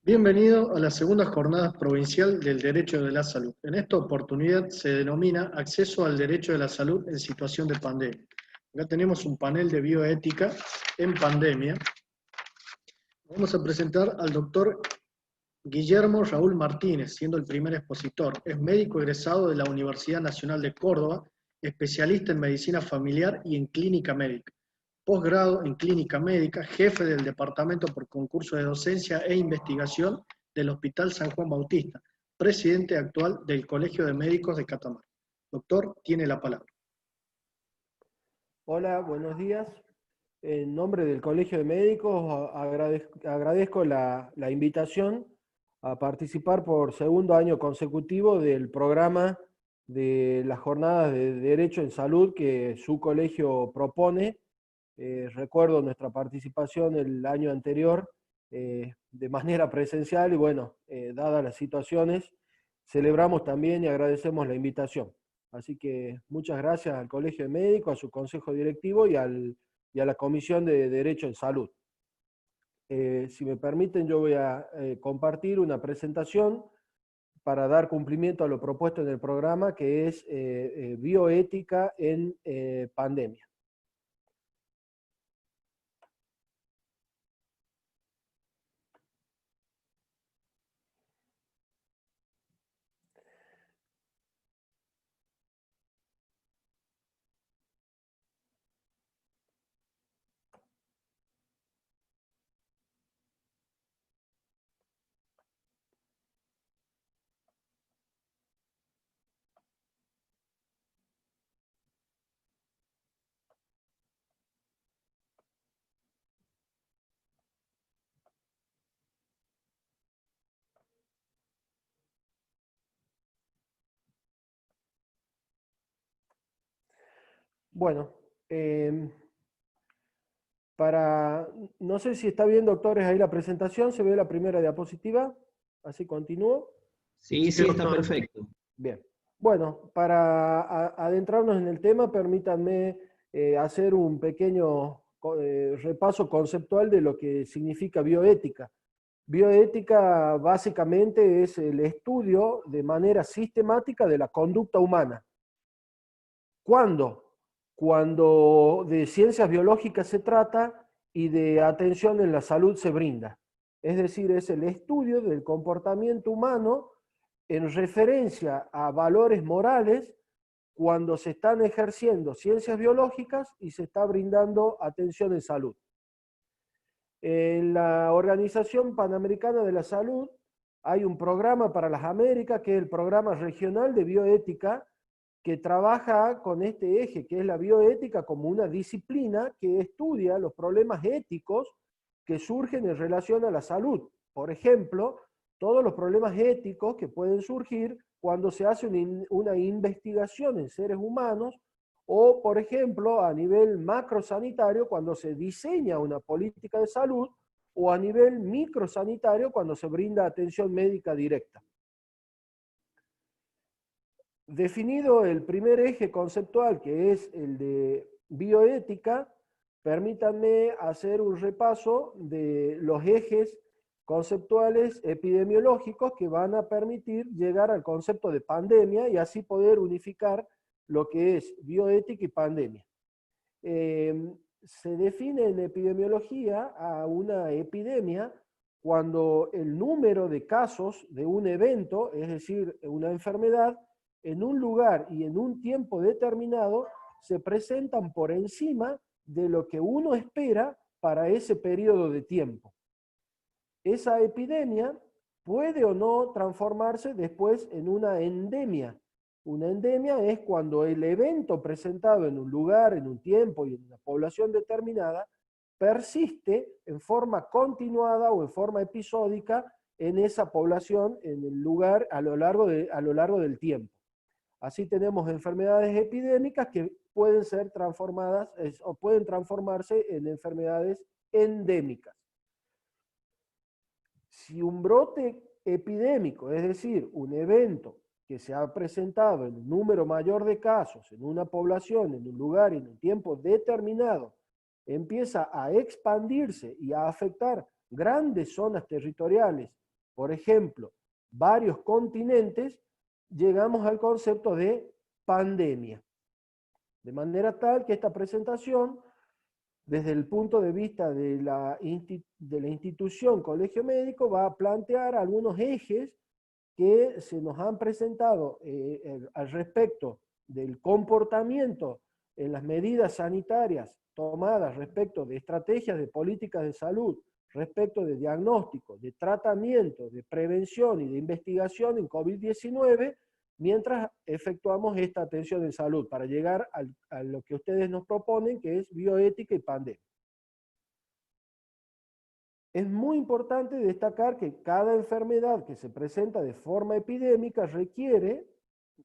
Bienvenido a la segunda jornada provincial del Derecho de la Salud. En esta oportunidad se denomina Acceso al Derecho de la Salud en situación de pandemia. Acá tenemos un panel de bioética en pandemia. Vamos a presentar al doctor Guillermo Raúl Martínez, siendo el primer expositor. Es médico egresado de la Universidad Nacional de Córdoba, especialista en medicina familiar y en clínica médica. Posgrado en clínica médica, jefe del Departamento por Concurso de Docencia e Investigación del Hospital San Juan Bautista, presidente actual del Colegio de Médicos de Catamarca. Doctor, tiene la palabra. Hola, buenos días. En nombre del Colegio de Médicos agradezco la invitación a participar por segundo año consecutivo del programa de las jornadas de Derecho en Salud que su colegio propone. Recuerdo nuestra participación el año anterior de manera presencial y bueno, dadas las situaciones, celebramos también y agradecemos la invitación. Así que muchas gracias al Colegio de Médicos, a su consejo directivo y a la Comisión de Derecho en Salud. Si me permiten, yo voy a compartir una presentación para dar cumplimiento a lo propuesto en el programa, que es bioética en pandemia. Bueno, no sé si está bien, doctores, ahí la presentación, se ve la primera diapositiva, así continúo. Sí, está perfecto. Bien, bueno, para adentrarnos en el tema, permítanme hacer un pequeño repaso conceptual de lo que significa bioética. Bioética básicamente es el estudio de manera sistemática de la conducta humana. ¿Cuándo? Cuando de ciencias biológicas se trata y de atención en la salud se brinda. Es decir, es el estudio del comportamiento humano en referencia a valores morales cuando se están ejerciendo ciencias biológicas y se está brindando atención en salud. En la Organización Panamericana de la Salud hay un programa para las Américas, que es el Programa Regional de Bioética, que trabaja con este eje, que es la bioética como una disciplina que estudia los problemas éticos que surgen en relación a la salud. Por ejemplo, todos los problemas éticos que pueden surgir cuando se hace una investigación en seres humanos o, por ejemplo, a nivel macrosanitario cuando se diseña una política de salud o a nivel microsanitario cuando se brinda atención médica directa. Definido el primer eje conceptual, que es el de bioética, permítanme hacer un repaso de los ejes conceptuales epidemiológicos que van a permitir llegar al concepto de pandemia y así poder unificar lo que es bioética y pandemia. Se define en epidemiología a una epidemia cuando el número de casos de un evento, es decir, una enfermedad, en un lugar y en un tiempo determinado se presentan por encima de lo que uno espera para ese periodo de tiempo. Esa epidemia puede o no transformarse después en una endemia. Una endemia es cuando el evento presentado en un lugar, en un tiempo y en una población determinada persiste en forma continuada o en forma episódica en esa población, en el lugar, a lo largo del tiempo. Así tenemos enfermedades epidémicas que pueden ser transformadas o pueden transformarse en enfermedades endémicas. Si un brote epidémico, es decir, un evento que se ha presentado en un número mayor de casos, en una población, en un lugar y en un tiempo determinado, empieza a expandirse y a afectar grandes zonas territoriales, por ejemplo, varios continentes, llegamos al concepto de pandemia. De manera tal que esta presentación, desde el punto de vista de la institución Colegio Médico, va a plantear algunos ejes que se nos han presentado al respecto del comportamiento en las medidas sanitarias tomadas respecto de estrategias de políticas de salud, respecto de diagnóstico, de tratamiento, de prevención y de investigación en COVID-19, mientras efectuamos esta atención en salud, para llegar a lo que ustedes nos proponen, que es bioética y pandemia. Es muy importante destacar que cada enfermedad que se presenta de forma epidémica requiere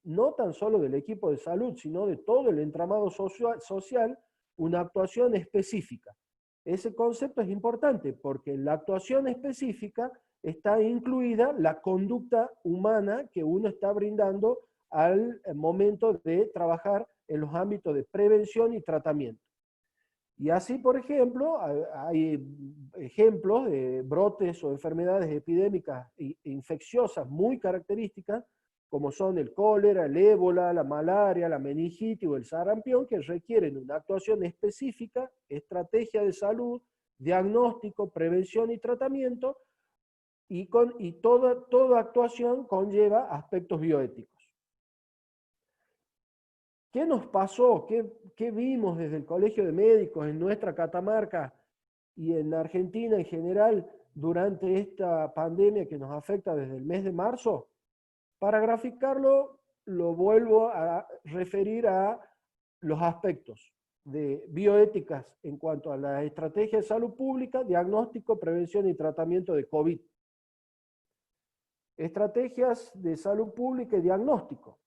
no tan solo del equipo de salud, sino de todo el entramado social, una actuación específica. Ese concepto es importante porque en la actuación específica está incluida la conducta humana que uno está brindando al momento de trabajar en los ámbitos de prevención y tratamiento. Y así, por ejemplo, hay ejemplos de brotes o enfermedades epidémicas e infecciosas muy características, como son el cólera, el ébola, la malaria, la meningitis o el sarampión, que requieren una actuación específica, estrategia de salud, diagnóstico, prevención y tratamiento, y toda actuación conlleva aspectos bioéticos. ¿Qué nos pasó? ¿Qué vimos desde el Colegio de Médicos en nuestra Catamarca y en Argentina en general durante esta pandemia que nos afecta desde el mes de marzo? Para graficarlo, lo vuelvo a referir a los aspectos de bioéticas en cuanto a la estrategia de salud pública, diagnóstico, prevención y tratamiento de COVID. Estrategias de salud pública y diagnóstico.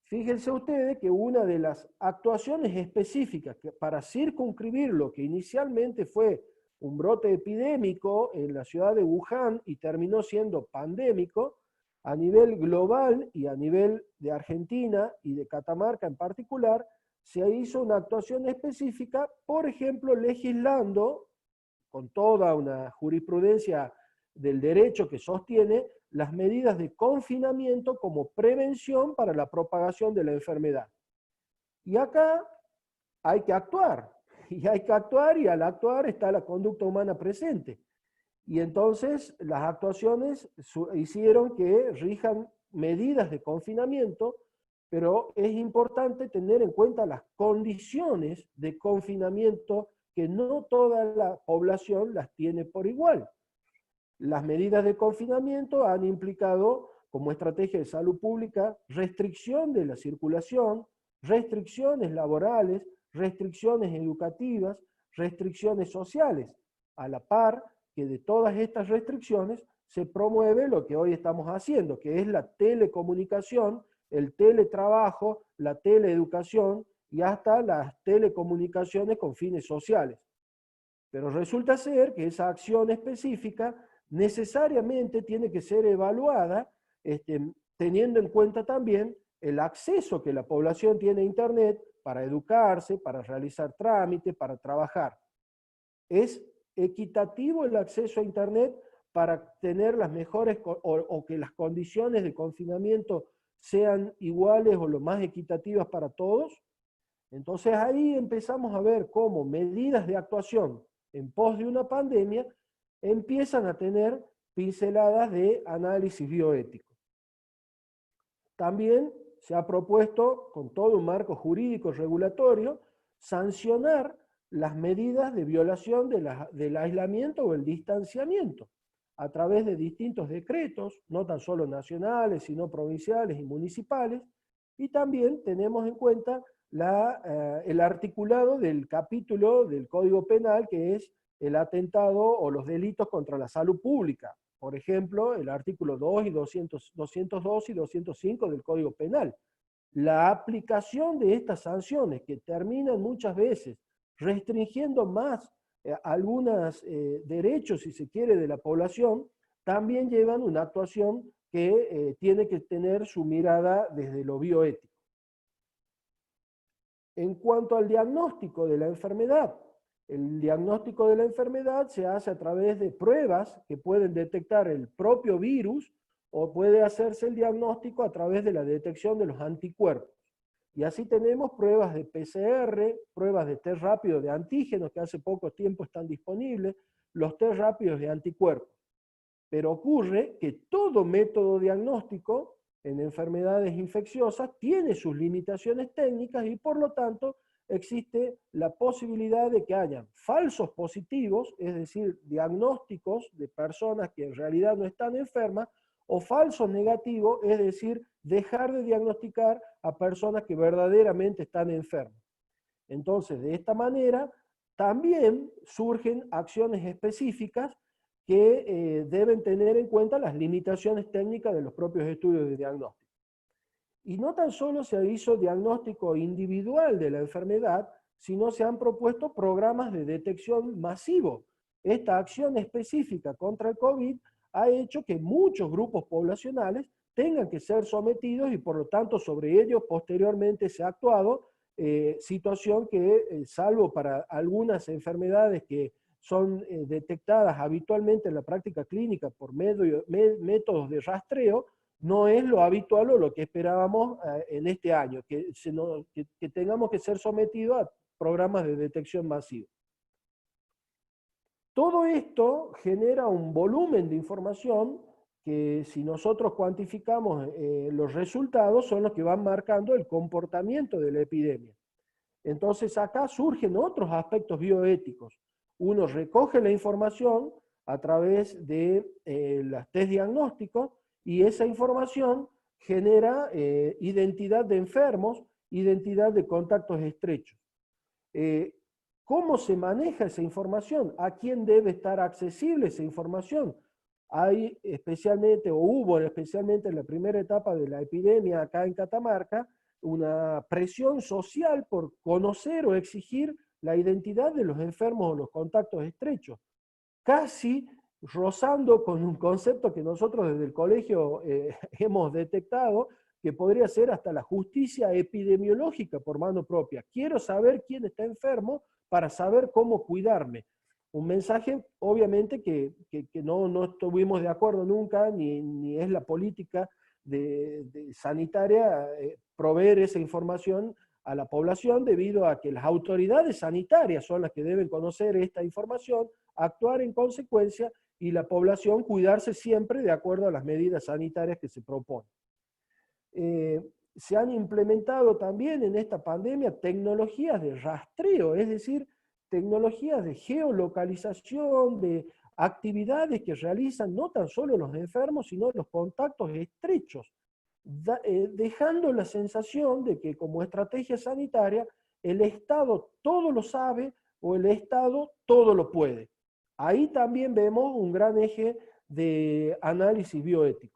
Fíjense ustedes que una de las actuaciones específicas para circunscribir lo que inicialmente fue un brote epidémico en la ciudad de Wuhan y terminó siendo pandémico, a nivel global y a nivel de Argentina y de Catamarca en particular, se hizo una actuación específica, por ejemplo, legislando, con toda una jurisprudencia del derecho que sostiene, las medidas de confinamiento como prevención para la propagación de la enfermedad. Y acá hay que actuar, y al actuar está la conducta humana presente. Y entonces las actuaciones hicieron que rijan medidas de confinamiento, pero es importante tener en cuenta las condiciones de confinamiento que no toda la población las tiene por igual. Las medidas de confinamiento han implicado como estrategia de salud pública restricción de la circulación, restricciones laborales, restricciones educativas, restricciones sociales, a la par que de todas estas restricciones se promueve lo que hoy estamos haciendo, que es la telecomunicación, el teletrabajo, la teleeducación y hasta las telecomunicaciones con fines sociales. Pero resulta ser que esa acción específica necesariamente tiene que ser evaluada teniendo en cuenta también el acceso que la población tiene a Internet para educarse, para realizar trámites, para trabajar. ¿Es equitativo el acceso a Internet para tener las mejores o que las condiciones de confinamiento sean iguales o lo más equitativas para todos? Entonces ahí empezamos a ver cómo medidas de actuación en pos de una pandemia empiezan a tener pinceladas de análisis bioético. También se ha propuesto, con todo un marco jurídico regulatorio, sancionar las medidas de violación del aislamiento o el distanciamiento a través de distintos decretos, no tan solo nacionales, sino provinciales y municipales, y también tenemos en cuenta el articulado del capítulo del Código Penal, que es el atentado o los delitos contra la salud pública. Por ejemplo, el artículo 2 y 202 y 205 del Código Penal. La aplicación de estas sanciones, que terminan muchas veces restringiendo más algunos derechos, si se quiere, de la población, también llevan una actuación que tiene que tener su mirada desde lo bioético. En cuanto al diagnóstico de la enfermedad, El diagnóstico de la enfermedad se hace a través de pruebas que pueden detectar el propio virus o puede hacerse el diagnóstico a través de la detección de los anticuerpos. Y así tenemos pruebas de PCR, pruebas de test rápido de antígenos que hace poco tiempo están disponibles, los test rápidos de anticuerpos. Pero ocurre que todo método diagnóstico en enfermedades infecciosas tiene sus limitaciones técnicas y por lo tanto existe la posibilidad de que haya falsos positivos, es decir, diagnósticos de personas que en realidad no están enfermas, o falsos negativos, es decir, dejar de diagnosticar a personas que verdaderamente están enfermas. Entonces, de esta manera, también surgen acciones específicas que deben tener en cuenta las limitaciones técnicas de los propios estudios de diagnóstico. Y no tan solo se hizo diagnóstico individual de la enfermedad, sino se han propuesto programas de detección masivo. Esta acción específica contra el COVID ha hecho que muchos grupos poblacionales tengan que ser sometidos y por lo tanto sobre ellos posteriormente se ha actuado, situación que, salvo para algunas enfermedades que son detectadas habitualmente en la práctica clínica por métodos de rastreo, no es lo habitual o lo que esperábamos en este año, que tengamos que ser sometidos a programas de detección masiva. Todo esto genera un volumen de información que si nosotros cuantificamos los resultados son los que van marcando el comportamiento de la epidemia. Entonces acá surgen otros aspectos bioéticos. Uno recoge la información a través de los test diagnósticos y esa información genera identidad de enfermos, identidad de contactos estrechos. ¿Cómo se maneja esa información? ¿A quién debe estar accesible esa información? Hay especialmente, o hubo especialmente en la primera etapa de la epidemia acá en Catamarca, una presión social por conocer o exigir la identidad de los enfermos o los contactos estrechos, casi rozando con un concepto que nosotros desde el colegio hemos detectado, que podría ser hasta la justicia epidemiológica por mano propia. Quiero saber quién está enfermo para saber cómo cuidarme. Un mensaje, obviamente, que no estuvimos de acuerdo nunca, ni es la política de sanitaria proveer esa información a la población debido a que las autoridades sanitarias son las que deben conocer esta información, actuar en consecuencia y la población cuidarse siempre de acuerdo a las medidas sanitarias que se proponen. Se han implementado también en esta pandemia tecnologías de rastreo, es decir, tecnologías de geolocalización, de actividades que realizan no tan solo los enfermos, sino los contactos estrechos, dejando la sensación de que como estrategia sanitaria el Estado todo lo sabe o el Estado todo lo puede. Ahí también vemos un gran eje de análisis bioético.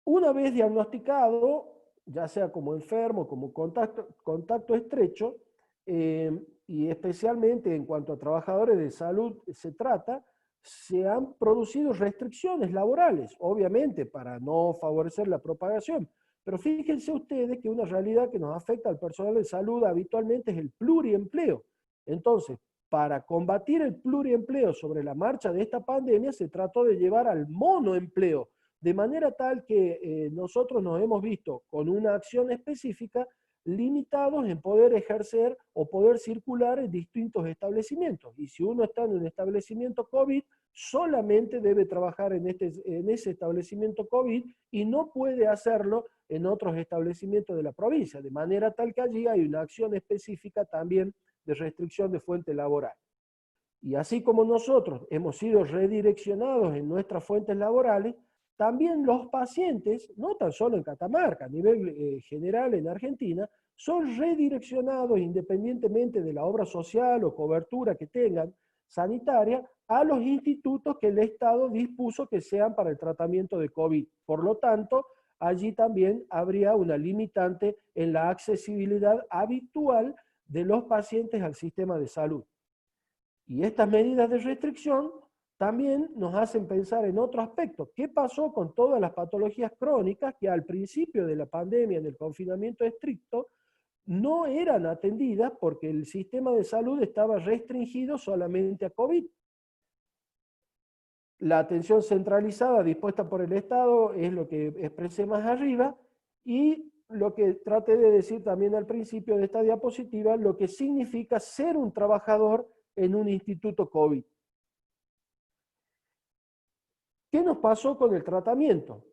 Una vez diagnosticado, ya sea como enfermo, como contacto estrecho, y especialmente en cuanto a trabajadores de salud se trata, se han producido restricciones laborales, obviamente para no favorecer la propagación. Pero fíjense ustedes que una realidad que nos afecta al personal de salud habitualmente es el pluriempleo. Entonces, para combatir el pluriempleo sobre la marcha de esta pandemia, se trató de llevar al monoempleo, de manera tal que nosotros nos hemos visto con una acción específica limitados en poder ejercer o poder circular en distintos establecimientos. Y si uno está en un establecimiento COVID, solamente debe trabajar en ese establecimiento COVID y no puede hacerlo en otros establecimientos de la provincia, de manera tal que allí hay una acción específica también de restricción de fuente laboral. Y así como nosotros hemos sido redireccionados en nuestras fuentes laborales, también los pacientes, no tan solo en Catamarca, a nivel general en Argentina, son redireccionados independientemente de la obra social o cobertura que tengan sanitaria a los institutos que el Estado dispuso que sean para el tratamiento de COVID. Por lo tanto, allí también habría una limitante en la accesibilidad habitual de los pacientes al sistema de salud. Y estas medidas de restricción también nos hacen pensar en otro aspecto. ¿Qué pasó con todas las patologías crónicas que al principio de la pandemia, en el confinamiento estricto, no eran atendidas porque el sistema de salud estaba restringido solamente a COVID. La atención centralizada dispuesta por el Estado es lo que expresé más arriba, y lo que traté de decir también al principio de esta diapositiva, lo que significa ser un trabajador en un instituto COVID. ¿Qué nos pasó con el tratamiento?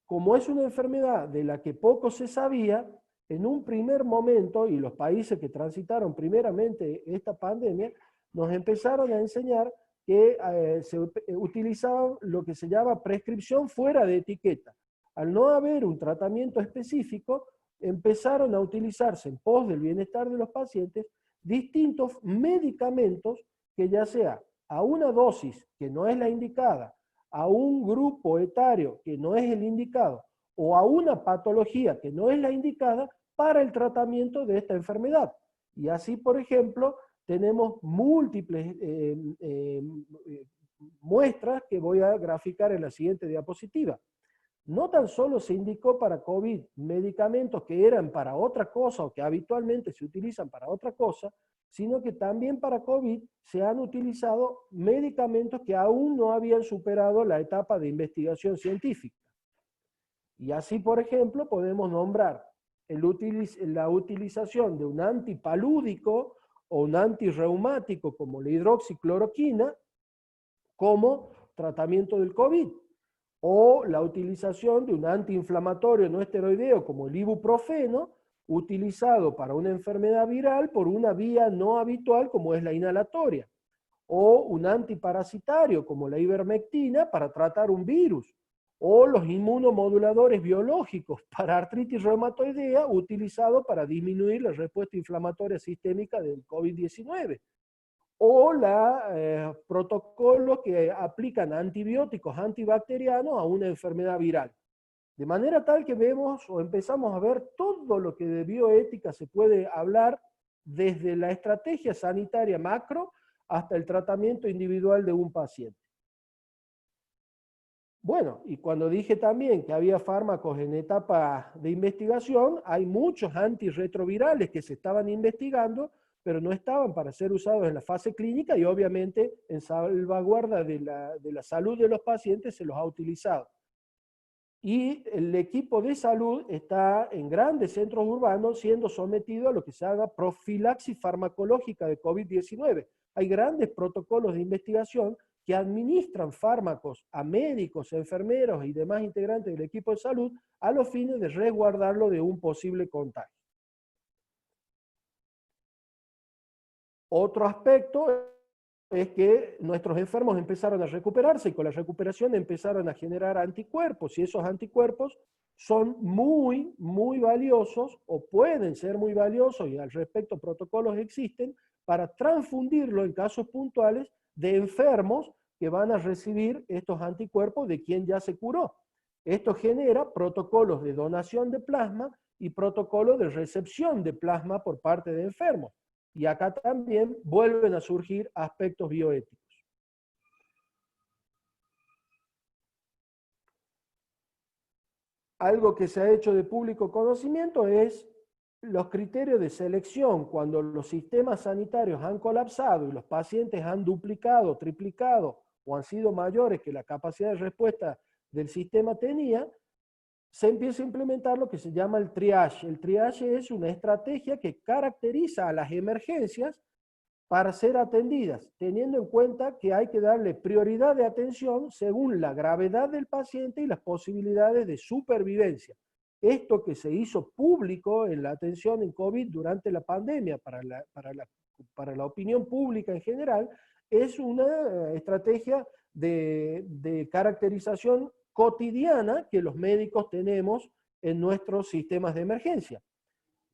Como es una enfermedad de la que poco se sabía, en un primer momento, y los países que transitaron primeramente esta pandemia, nos empezaron a enseñar que se utilizaba lo que se llama prescripción fuera de etiqueta. Al no haber un tratamiento específico, empezaron a utilizarse en pos del bienestar de los pacientes distintos medicamentos que, ya sea a una dosis que no es la indicada, a un grupo etario que no es el indicado, o a una patología que no es la indicada para el tratamiento de esta enfermedad. Y así, por ejemplo, tenemos múltiples muestras que voy a graficar en la siguiente diapositiva. No tan solo se indicó para COVID medicamentos que eran para otra cosa o que habitualmente se utilizan para otra cosa, sino que también para COVID se han utilizado medicamentos que aún no habían superado la etapa de investigación científica. Y así, por ejemplo, podemos nombrar la utilización de un antipalúdico o un antirreumático como la hidroxicloroquina como tratamiento del COVID, o la utilización de un antiinflamatorio no esteroideo como el ibuprofeno, utilizado para una enfermedad viral por una vía no habitual como es la inhalatoria, o un antiparasitario como la ivermectina para tratar un virus, o los inmunomoduladores biológicos para artritis reumatoidea, utilizado para disminuir la respuesta inflamatoria sistémica del COVID-19, o los protocolos que aplican antibióticos antibacterianos a una enfermedad viral. De manera tal que vemos o empezamos a ver todo lo que de bioética se puede hablar, desde la estrategia sanitaria macro hasta el tratamiento individual de un paciente. Bueno, y cuando dije también que había fármacos en etapa de investigación, hay muchos antirretrovirales que se estaban investigando, pero no estaban para ser usados en la fase clínica, y obviamente en salvaguarda de la salud de los pacientes se los ha utilizado. Y el equipo de salud está en grandes centros urbanos siendo sometido a lo que se llama profilaxis farmacológica de COVID-19. Hay grandes protocolos de investigación que administran fármacos a médicos, enfermeros y demás integrantes del equipo de salud a los fines de resguardarlo de un posible contagio. Otro aspecto es que nuestros enfermos empezaron a recuperarse, y con la recuperación empezaron a generar anticuerpos, y esos anticuerpos son muy, muy valiosos, o pueden ser muy valiosos, y al respecto protocolos existen, para transfundirlo en casos puntuales de enfermos que van a recibir estos anticuerpos de quien ya se curó. Esto genera protocolos de donación de plasma y protocolos de recepción de plasma por parte de enfermos. Y acá también vuelven a surgir aspectos bioéticos. Algo que se ha hecho de público conocimiento es los criterios de selección cuando los sistemas sanitarios han colapsado y los pacientes han duplicado, triplicado o han sido mayores que la capacidad de respuesta del sistema tenía. Se empieza a implementar lo que se llama el triage. El triage es una estrategia que caracteriza a las emergencias para ser atendidas, teniendo en cuenta que hay que darle prioridad de atención según la gravedad del paciente y las posibilidades de supervivencia. Esto que se hizo público en la atención en COVID durante la pandemia para la opinión pública en general, es una estrategia de caracterización cotidiana que los médicos tenemos en nuestros sistemas de emergencia.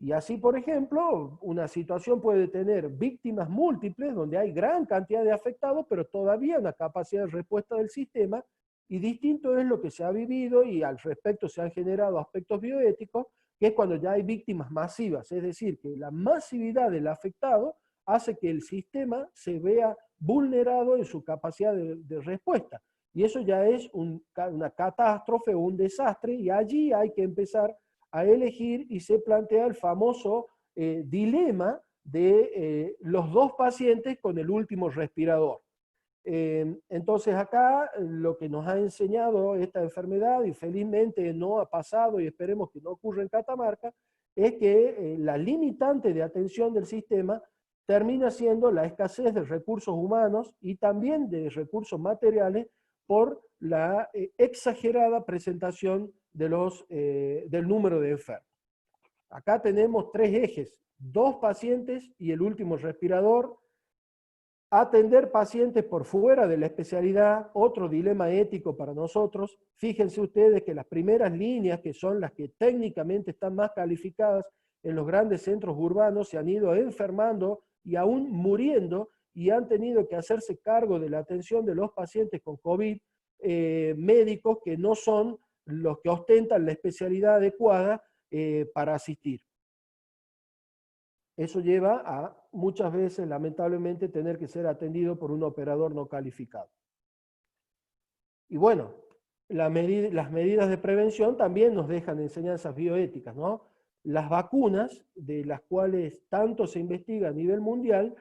Y así, por ejemplo, una situación puede tener víctimas múltiples, donde hay gran cantidad de afectados, pero todavía una capacidad de respuesta del sistema, y distinto es lo que se ha vivido, y al respecto se han generado aspectos bioéticos, que es cuando ya hay víctimas masivas, es decir, que la masividad del afectado hace que el sistema se vea vulnerado en su capacidad de respuesta. Y eso ya es una catástrofe o un desastre, y allí hay que empezar a elegir, y se plantea el famoso dilema de los dos pacientes con el último respirador. Entonces acá lo que nos ha enseñado esta enfermedad, y felizmente no ha pasado y esperemos que no ocurra en Catamarca, es que la limitante de atención del sistema termina siendo la escasez de recursos humanos y también de recursos materiales por la exagerada presentación de del número de enfermos. Acá tenemos tres ejes, 2 pacientes y el último respirador. Atender pacientes por fuera de la especialidad, otro dilema ético para nosotros. Fíjense ustedes que las primeras líneas, que son las que técnicamente están más calificadas en los grandes centros urbanos, se han ido enfermando y aún muriendo y han tenido que hacerse cargo de la atención de los pacientes con COVID, médicos que no son los que ostentan la especialidad adecuada para asistir. Eso lleva a muchas veces, lamentablemente, tener que ser atendido por un operador no calificado. Y bueno, las medidas de prevención también nos dejan enseñanzas bioéticas, ¿no? Las vacunas, de las cuales tanto se investiga a nivel mundial,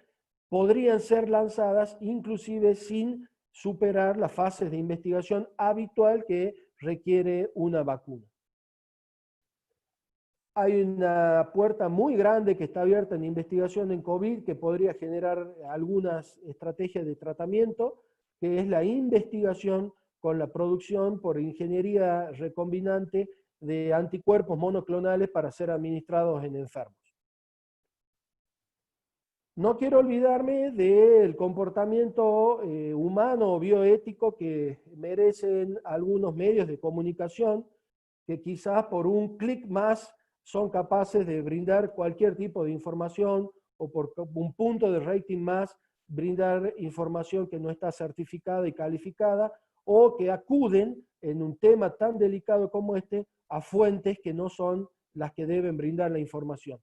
podrían ser lanzadas inclusive sin superar las fases de investigación habitual que requiere una vacuna. Hay una puerta muy grande que está abierta en investigación en COVID que podría generar algunas estrategias de tratamiento, que es la investigación con la producción por ingeniería recombinante de anticuerpos monoclonales para ser administrados en enfermos. No quiero olvidarme del comportamiento humano o bioético que merecen algunos medios de comunicación que quizás por un clic más son capaces de brindar cualquier tipo de información o por un punto de rating más brindar información que no está certificada y calificada o que acuden en un tema tan delicado como este a fuentes que no son las que deben brindar la información.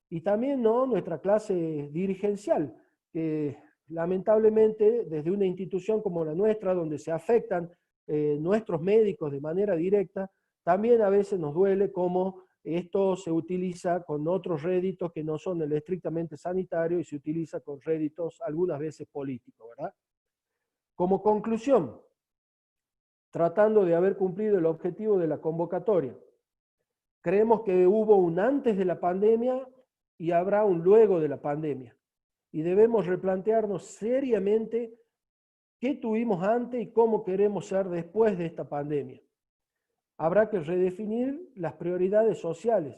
Y también ¿no? Nuestra clase dirigencial, que lamentablemente desde una institución como la nuestra, donde se afectan nuestros médicos de manera directa, también a veces nos duele cómo esto se utiliza con otros réditos que no son el estrictamente sanitario y se utiliza con réditos algunas veces políticos, ¿verdad? Como conclusión, tratando de haber cumplido el objetivo de la convocatoria, creemos que hubo un antes de la pandemia y habrá un luego de la pandemia. Y debemos replantearnos seriamente qué tuvimos antes y cómo queremos ser después de esta pandemia. Habrá que redefinir las prioridades sociales.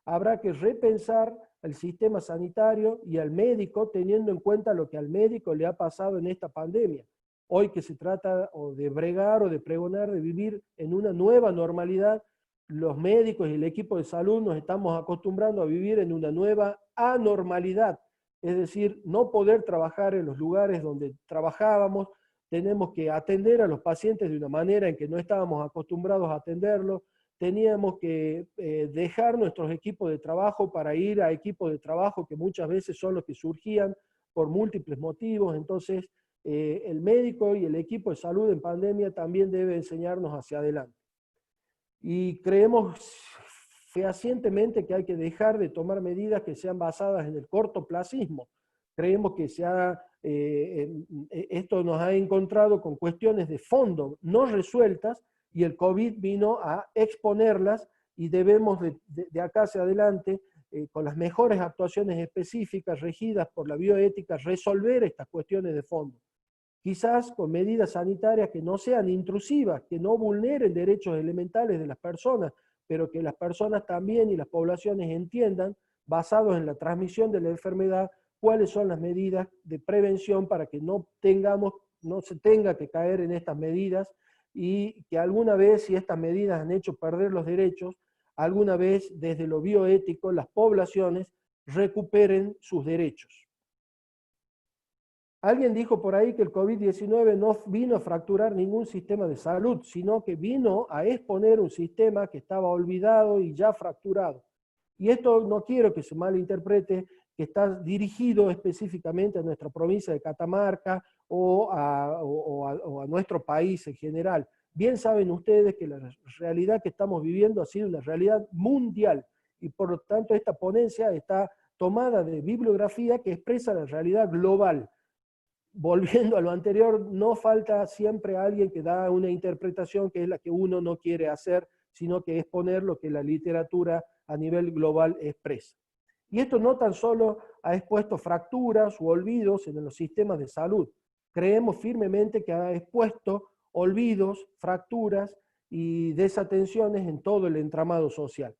Habrá que repensar el sistema sanitario y al médico teniendo en cuenta lo que al médico le ha pasado en esta pandemia. Hoy que se trata o de bregar o de pregonar de vivir en una nueva normalidad, los médicos y el equipo de salud nos estamos acostumbrando a vivir en una nueva anormalidad. Es decir, no poder trabajar en los lugares donde trabajábamos, tenemos que atender a los pacientes de una manera en que no estábamos acostumbrados a atenderlos, teníamos que dejar nuestros equipos de trabajo para ir a equipos de trabajo que muchas veces son los que surgían por múltiples motivos. Entonces, el médico y el equipo de salud en pandemia también debe enseñarnos hacia adelante. Y creemos fehacientemente que hay que dejar de tomar medidas que sean basadas en el cortoplacismo. Creemos que esto nos ha encontrado con cuestiones de fondo no resueltas y el COVID vino a exponerlas y debemos de acá hacia adelante, con las mejores actuaciones específicas regidas por la bioética, resolver estas cuestiones de fondo. Quizás con medidas sanitarias que no sean intrusivas, que no vulneren derechos elementales de las personas, pero que las personas también y las poblaciones entiendan, basados en la transmisión de la enfermedad, cuáles son las medidas de prevención para que no se tenga que caer en estas medidas y que alguna vez, si estas medidas han hecho perder los derechos, alguna vez desde lo bioético las poblaciones recuperen sus derechos. Alguien dijo por ahí que el COVID-19 no vino a fracturar ningún sistema de salud, sino que vino a exponer un sistema que estaba olvidado y ya fracturado. Y esto no quiero que se malinterprete, que está dirigido específicamente a nuestra provincia de Catamarca o a nuestro país en general. Bien saben ustedes que la realidad que estamos viviendo ha sido una realidad mundial y por lo tanto esta ponencia está tomada de bibliografía que expresa la realidad global. Volviendo a lo anterior, no falta siempre alguien que da una interpretación que es la que uno no quiere hacer, sino que exponer lo que la literatura a nivel global expresa. Y esto no tan solo ha expuesto fracturas u olvidos en los sistemas de salud. Creemos firmemente que ha expuesto olvidos, fracturas y desatenciones en todo el entramado social.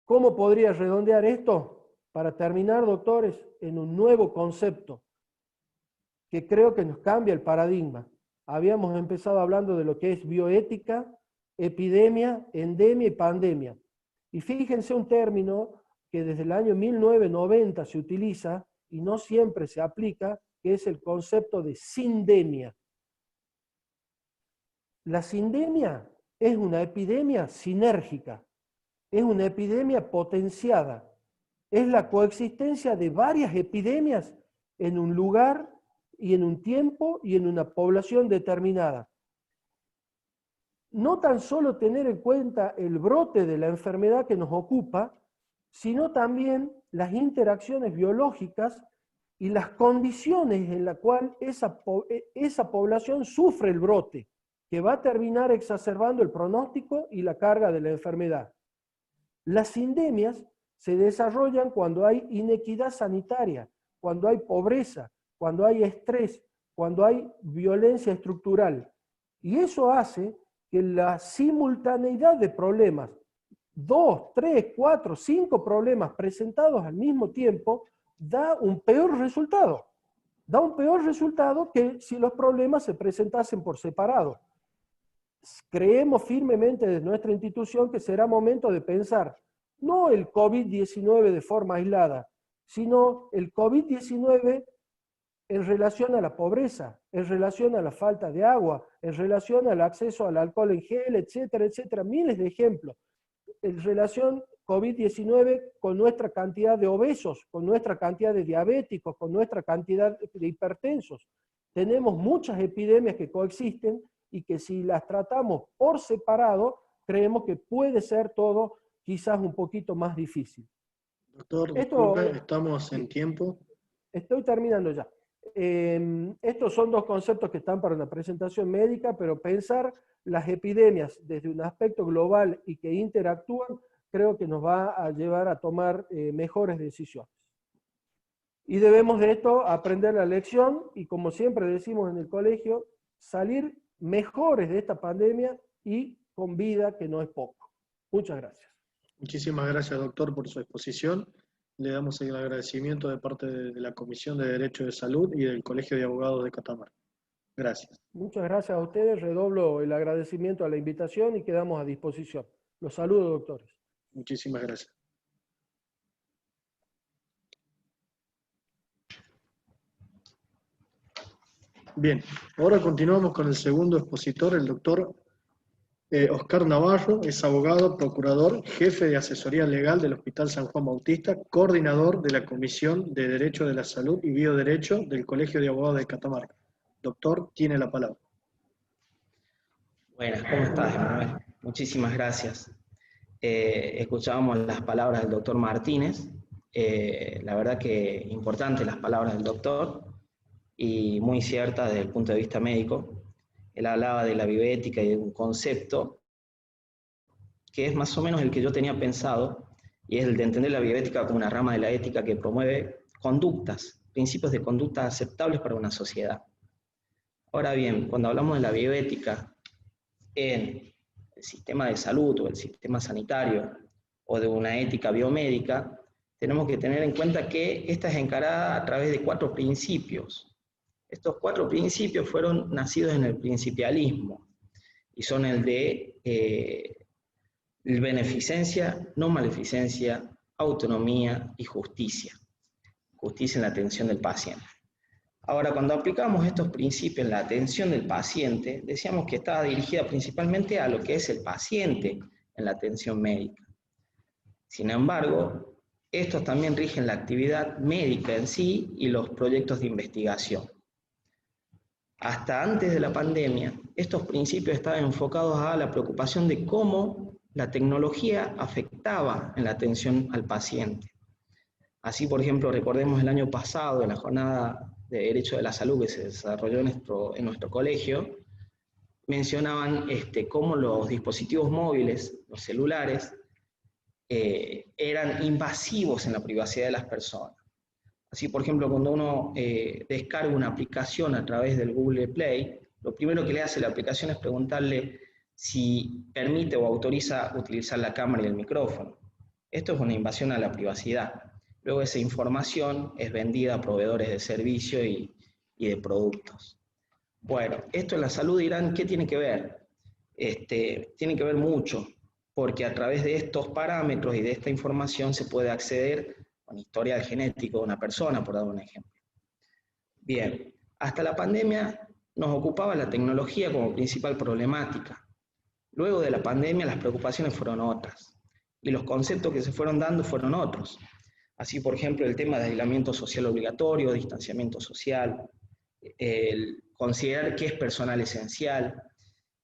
¿Cómo podría redondear esto? Para terminar, doctores, en un nuevo concepto que creo que nos cambia el paradigma. Habíamos empezado hablando de lo que es bioética, epidemia, endemia y pandemia. Y fíjense un término que desde el año 1990 se utiliza y no siempre se aplica, que es el concepto de sindemia. La sindemia es una epidemia sinérgica, es una epidemia potenciada, es la coexistencia de varias epidemias en un lugar y en un tiempo y en una población determinada. No tan solo tener en cuenta el brote de la enfermedad que nos ocupa, sino también las interacciones biológicas y las condiciones en las cuales esa población sufre el brote, que va a terminar exacerbando el pronóstico y la carga de la enfermedad. Las sindemias se desarrollan cuando hay inequidad sanitaria, cuando hay pobreza, cuando hay estrés, cuando hay violencia estructural. Y eso hace que la simultaneidad de problemas, 2, 3, 4, 5 problemas presentados al mismo tiempo, da un peor resultado. Da un peor resultado que si los problemas se presentasen por separado. Creemos firmemente desde nuestra institución que será momento de pensar no el COVID-19 de forma aislada, sino el COVID-19 en relación a la pobreza, en relación a la falta de agua, en relación al acceso al alcohol en gel, etcétera, etcétera, miles de ejemplos. En relación COVID-19 con nuestra cantidad de obesos, con nuestra cantidad de diabéticos, con nuestra cantidad de hipertensos. Tenemos muchas epidemias que coexisten y que si las tratamos por separado, creemos que puede ser todo quizás un poquito más difícil. Doctor, disculpe, estamos en tiempo. Estoy terminando ya. Estos son dos conceptos que están para una presentación médica, pero pensar las epidemias desde un aspecto global y que interactúan, creo que nos va a llevar a tomar mejores decisiones. Y debemos de esto aprender la lección y, como siempre decimos en el colegio, salir mejores de esta pandemia y con vida, que no es poco. Muchas gracias. Muchísimas gracias, doctor, por su exposición. Le damos el agradecimiento de parte de la Comisión de Derecho de Salud y del Colegio de Abogados de Catamarca. Gracias. Muchas gracias a ustedes. Redoblo el agradecimiento a la invitación y quedamos a disposición. Los saludo, doctores. Muchísimas gracias. Bien, ahora continuamos con el segundo expositor, el doctor Oscar Navarro, es abogado, procurador, jefe de asesoría legal del Hospital San Juan Bautista, coordinador de la Comisión de Derecho de la Salud y Bioderecho del Colegio de Abogados de Catamarca. Doctor, tiene la palabra. Buenas, ¿cómo estás, Emanuel? Muchísimas gracias. Escuchábamos las palabras del doctor Martínez. La verdad que importantes las palabras del doctor y muy ciertas desde el punto de vista médico. Él hablaba de la bioética y de un concepto que es más o menos el que yo tenía pensado, y es el de entender la bioética como una rama de la ética que promueve conductas, principios de conducta aceptables para una sociedad. Ahora bien, cuando hablamos de la bioética en el sistema de salud o el sistema sanitario, o de una ética biomédica, tenemos que tener en cuenta que esta es encarada a través de 4 principios. Estos 4 principios fueron nacidos en el principialismo y son el de beneficencia, no maleficencia, autonomía y justicia. Justicia en la atención del paciente. Ahora, cuando aplicamos estos principios en la atención del paciente, decíamos que estaba dirigida principalmente a lo que es el paciente en la atención médica. Sin embargo, estos también rigen la actividad médica en sí y los proyectos de investigación. Hasta antes de la pandemia, estos principios estaban enfocados a la preocupación de cómo la tecnología afectaba en la atención al paciente. Así, por ejemplo, recordemos el año pasado, en la jornada de Derecho de la Salud que se desarrolló en nuestro colegio, mencionaban cómo los dispositivos móviles, los celulares, eran invasivos en la privacidad de las personas. Así, por ejemplo, cuando uno descarga una aplicación a través del Google Play, lo primero que le hace la aplicación es preguntarle si permite o autoriza utilizar la cámara y el micrófono. Esto es una invasión a la privacidad. Luego esa información es vendida a proveedores de servicio y de productos. Bueno, esto en la salud dirán, ¿qué tiene que ver? Tiene que ver mucho, porque a través de estos parámetros y de esta información se puede acceder a un historial genético de una persona, por dar un ejemplo. Bien, hasta la pandemia nos ocupaba la tecnología como principal problemática. Luego de la pandemia las preocupaciones fueron otras, y los conceptos que se fueron dando fueron otros. Así, por ejemplo, el tema de aislamiento social obligatorio, distanciamiento social, el considerar qué es personal esencial,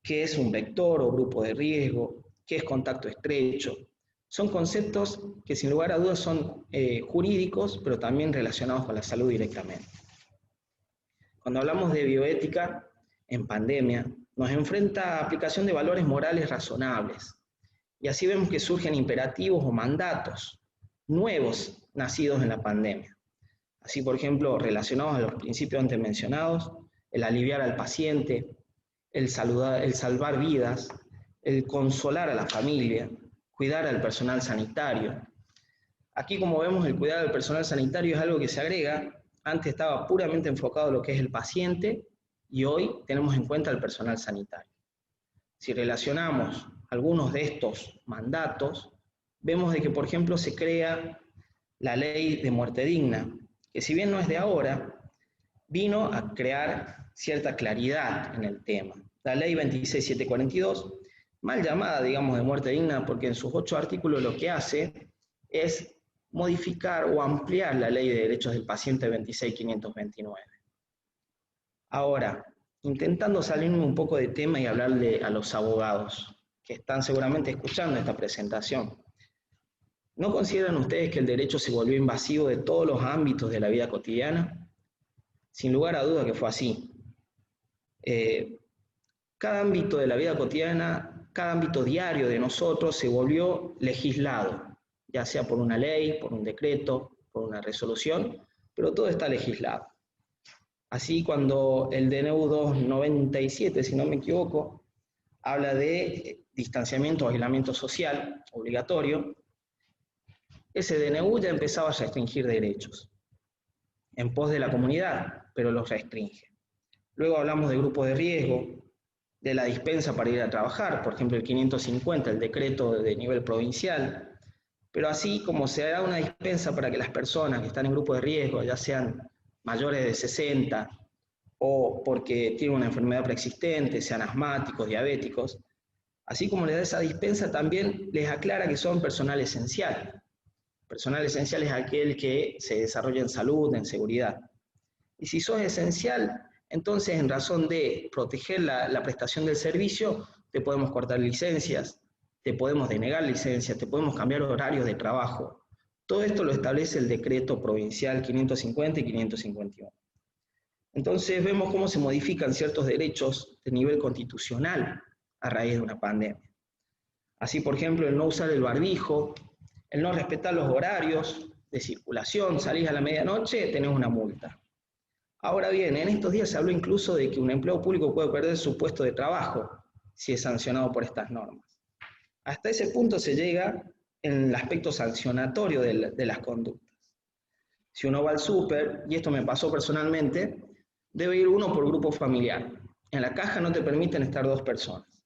qué es un vector o grupo de riesgo, qué es contacto estrecho. Son conceptos que sin lugar a dudas son jurídicos, pero también relacionados con la salud directamente. Cuando hablamos de bioética en pandemia, nos enfrenta a aplicación de valores morales razonables. Y así vemos que surgen imperativos o mandatos nuevos nacidos en la pandemia. Así, por ejemplo, relacionados a los principios antes mencionados, el aliviar al paciente, el salvar vidas, el consolar a la familia, cuidar al personal sanitario. Aquí, como vemos, el cuidar al personal sanitario es algo que se agrega. Antes estaba puramente enfocado en lo que es el paciente y hoy tenemos en cuenta el personal sanitario. Si relacionamos algunos de estos mandatos, vemos de que, por ejemplo, se crea la ley de muerte digna, que si bien no es de ahora, vino a crear cierta claridad en el tema. La ley 26742, mal llamada, digamos, de muerte digna, porque en sus 8 artículos lo que hace es modificar o ampliar la ley de derechos del paciente 26529. Ahora, intentando salirme un poco de tema y hablarle a los abogados que están seguramente escuchando esta presentación. ¿No consideran ustedes que el derecho se volvió invasivo de todos los ámbitos de la vida cotidiana? Sin lugar a duda que fue así. Cada ámbito de la vida cotidiana, cada ámbito diario de nosotros se volvió legislado, ya sea por una ley, por un decreto, por una resolución, pero todo está legislado. Así, cuando el DNU 297, si no me equivoco, habla de distanciamiento o aislamiento social obligatorio, ese DNU ya empezaba a restringir derechos en pos de la comunidad, pero los restringe. Luego hablamos de grupos de riesgo, de la dispensa para ir a trabajar, por ejemplo el 550, el decreto de nivel provincial, pero así como se da una dispensa para que las personas que están en grupo de riesgo, ya sean mayores de 60 o porque tienen una enfermedad preexistente, sean asmáticos, diabéticos, así como les da esa dispensa, también les aclara que son personal esencial. Personal esencial es aquel que se desarrolla en salud, en seguridad. Y si sos esencial, entonces en razón de proteger la prestación del servicio, te podemos cortar licencias, te podemos denegar licencias, te podemos cambiar horarios de trabajo. Todo esto lo establece el decreto provincial 550 y 551. Entonces vemos cómo se modifican ciertos derechos de nivel constitucional a raíz de una pandemia. Así, por ejemplo, el no usar el barbijo, el no respetar los horarios de circulación, salís a la medianoche, tenés una multa. Ahora bien, en estos días se habló incluso de que un empleado público puede perder su puesto de trabajo si es sancionado por estas normas. Hasta ese punto se llega en el aspecto sancionatorio de las conductas. Si uno va al súper, y esto me pasó personalmente, debe ir uno por grupo familiar. En la caja no te permiten estar 2 personas.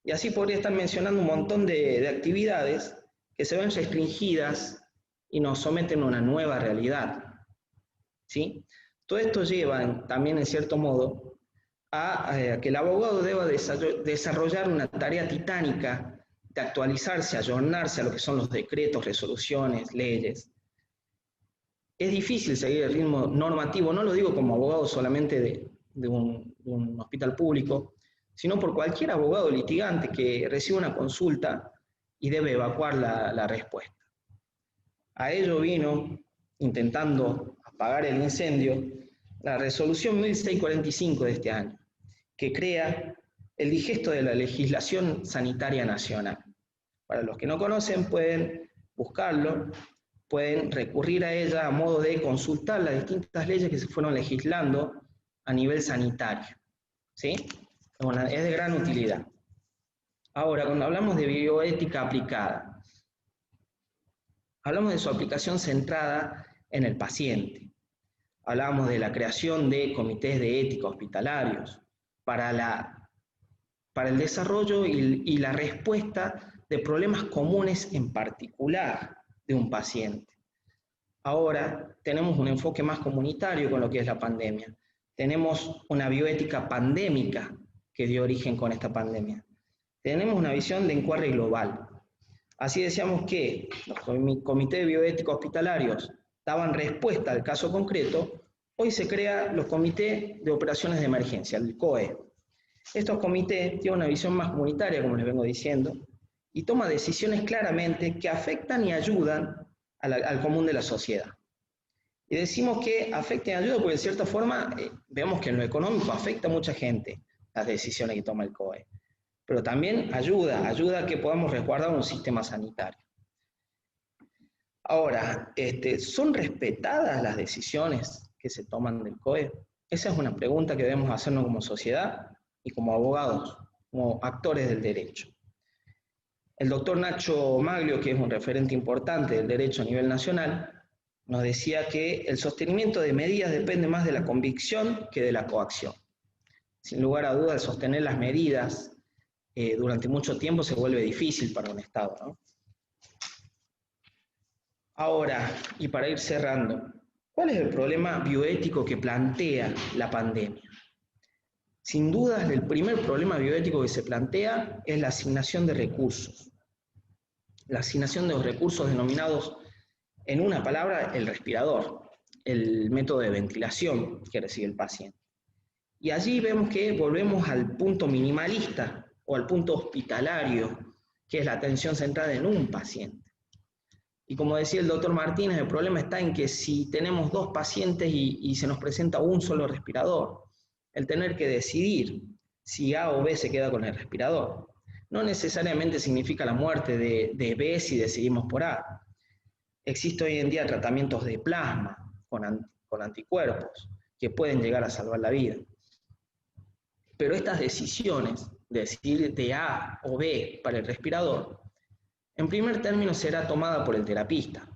Y así podría estar mencionando un montón de actividades que se ven restringidas y nos someten a una nueva realidad. ¿Sí? Todo esto lleva también, en cierto modo, a que el abogado deba desarrollar una tarea titánica de actualizarse, ayornarse a lo que son los decretos, resoluciones, leyes. Es difícil seguir el ritmo normativo, no lo digo como abogado solamente de un hospital público, sino por cualquier abogado litigante que reciba una consulta y debe evacuar la respuesta. A ello vino, intentando apagar el incendio, la resolución 1645 de este año, que crea el digesto de la legislación sanitaria nacional. Para los que no conocen, pueden buscarlo, pueden recurrir a ella a modo de consultar las distintas leyes que se fueron legislando a nivel sanitario. ¿Sí? Es de gran utilidad. Ahora, cuando hablamos de bioética aplicada, hablamos de su aplicación centrada en el paciente. Hablamos de la creación de comités de ética hospitalarios para el desarrollo y la respuesta de problemas comunes en particular de un paciente. Ahora tenemos un enfoque más comunitario con lo que es la pandemia. Tenemos una bioética pandémica que dio origen con esta pandemia. Tenemos una visión de encuadre global. Así decíamos que los comités de bioética hospitalarios daban respuesta al caso concreto. Hoy se crean los comités de operaciones de emergencia, el COE. Estos comités tienen una visión más comunitaria, como les vengo diciendo, y toman decisiones claramente que afectan y ayudan al común de la sociedad. Y decimos que afecta y ayuda porque de cierta forma vemos que en lo económico afecta a mucha gente las decisiones que toma el COE. Pero también ayuda a que podamos resguardar un sistema sanitario. Ahora, ¿son respetadas las decisiones que se toman del COE? Esa es una pregunta que debemos hacernos como sociedad y como abogados, como actores del derecho. El doctor Nacho Maglio, que es un referente importante del derecho a nivel nacional, nos decía que el sostenimiento de medidas depende más de la convicción que de la coacción. Sin lugar a dudas, el sostener las medidas durante mucho tiempo se vuelve difícil para un Estado, ¿no? Ahora, y para ir cerrando, ¿cuál es el problema bioético que plantea la pandemia? Sin duda, el primer problema bioético que se plantea es la asignación de recursos. La asignación de los recursos denominados, en una palabra, el respirador, el método de ventilación que recibe el paciente. Y allí vemos que volvemos al punto minimalista o al punto hospitalario, que es la atención centrada en un paciente. Y como decía el doctor Martínez, el problema está en que si tenemos dos pacientes y se nos presenta un solo respirador, el tener que decidir si A o B se queda con el respirador, no necesariamente significa la muerte de B si decidimos por A. Existen hoy en día tratamientos de plasma con anticuerpos que pueden llegar a salvar la vida. Pero estas decisiones de decidir de A o B para el respirador, en primer término será tomada por el terapista,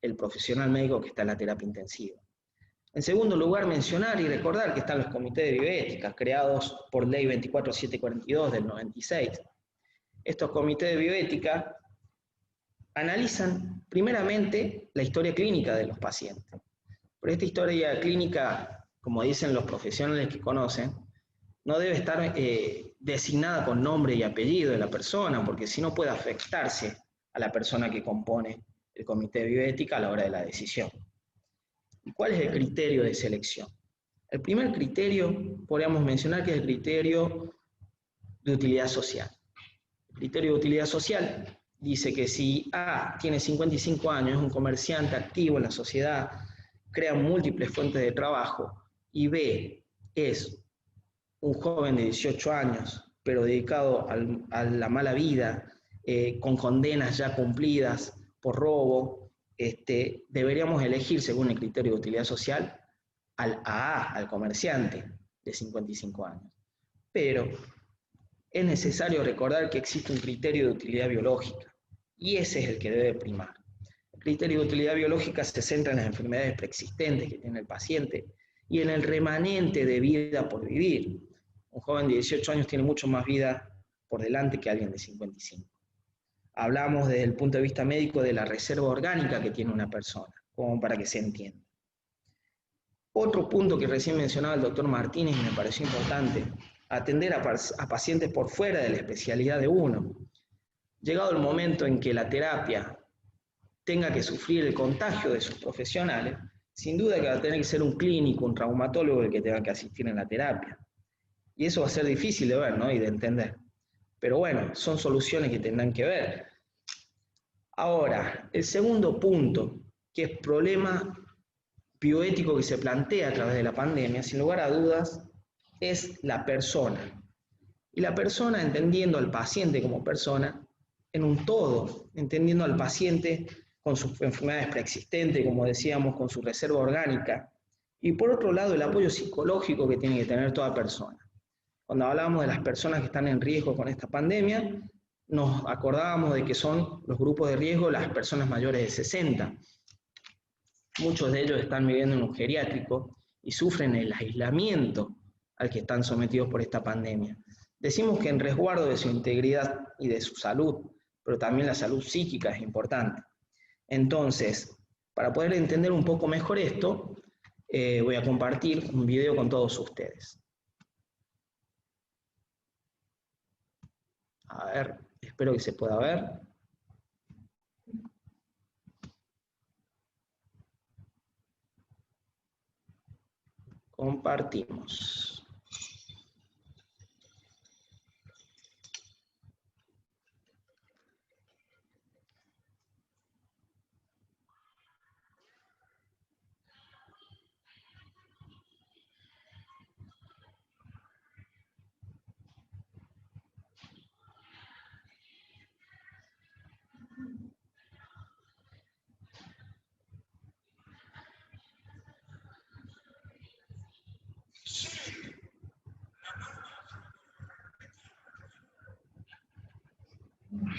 el profesional médico que está en la terapia intensiva. En segundo lugar, mencionar y recordar que están los comités de bioética creados por Ley 24742 del 96. Estos comités de bioética analizan primeramente la historia clínica de los pacientes. Pero esta historia clínica, como dicen los profesionales que conocen, no debe estar designada con nombre y apellido de la persona, porque si no puede afectarse a la persona que compone el comité de bioética a la hora de la decisión. ¿Y cuál es el criterio de selección? El primer criterio, podríamos mencionar que es el criterio de utilidad social. El criterio de utilidad social dice que si A tiene 55 años, es un comerciante activo en la sociedad, crea múltiples fuentes de trabajo, y B es un joven de 18 años, pero dedicado a la mala vida, con condenas ya cumplidas por robo, deberíamos elegir, según el criterio de utilidad social, al AA, al comerciante de 55 años. Pero es necesario recordar que existe un criterio de utilidad biológica, y ese es el que debe primar. El criterio de utilidad biológica se centra en las enfermedades preexistentes que tiene el paciente y en el remanente de vida por vivir. Un joven de 18 años tiene mucho más vida por delante que alguien de 55. Hablamos desde el punto de vista médico de la reserva orgánica que tiene una persona, como para que se entienda. Otro punto que recién mencionaba el doctor Martínez y me pareció importante, atender a pacientes por fuera de la especialidad de uno. Llegado el momento en que la terapia tenga que sufrir el contagio de sus profesionales, sin duda que va a tener que ser un clínico, un traumatólogo el que tenga que asistir en la terapia. Y eso va a ser difícil de ver, ¿no? Y de entender. Pero bueno, son soluciones que tendrán que ver. Ahora, el segundo punto, que es problema bioético que se plantea a través de la pandemia, sin lugar a dudas, es la persona. Y la persona entendiendo al paciente como persona en un todo, entendiendo al paciente con sus enfermedades preexistentes, como decíamos, con su reserva orgánica. Y por otro lado, el apoyo psicológico que tiene que tener toda persona. Cuando hablábamos de las personas que están en riesgo con esta pandemia, nos acordábamos de que son los grupos de riesgo las personas mayores de 60. Muchos de ellos están viviendo en un geriátrico y sufren el aislamiento al que están sometidos por esta pandemia. Decimos que en resguardo de su integridad y de su salud, pero también la salud psíquica es importante. Entonces, para poder entender un poco mejor esto, voy a compartir un video con todos ustedes. A ver, espero que se pueda ver. Compartimos.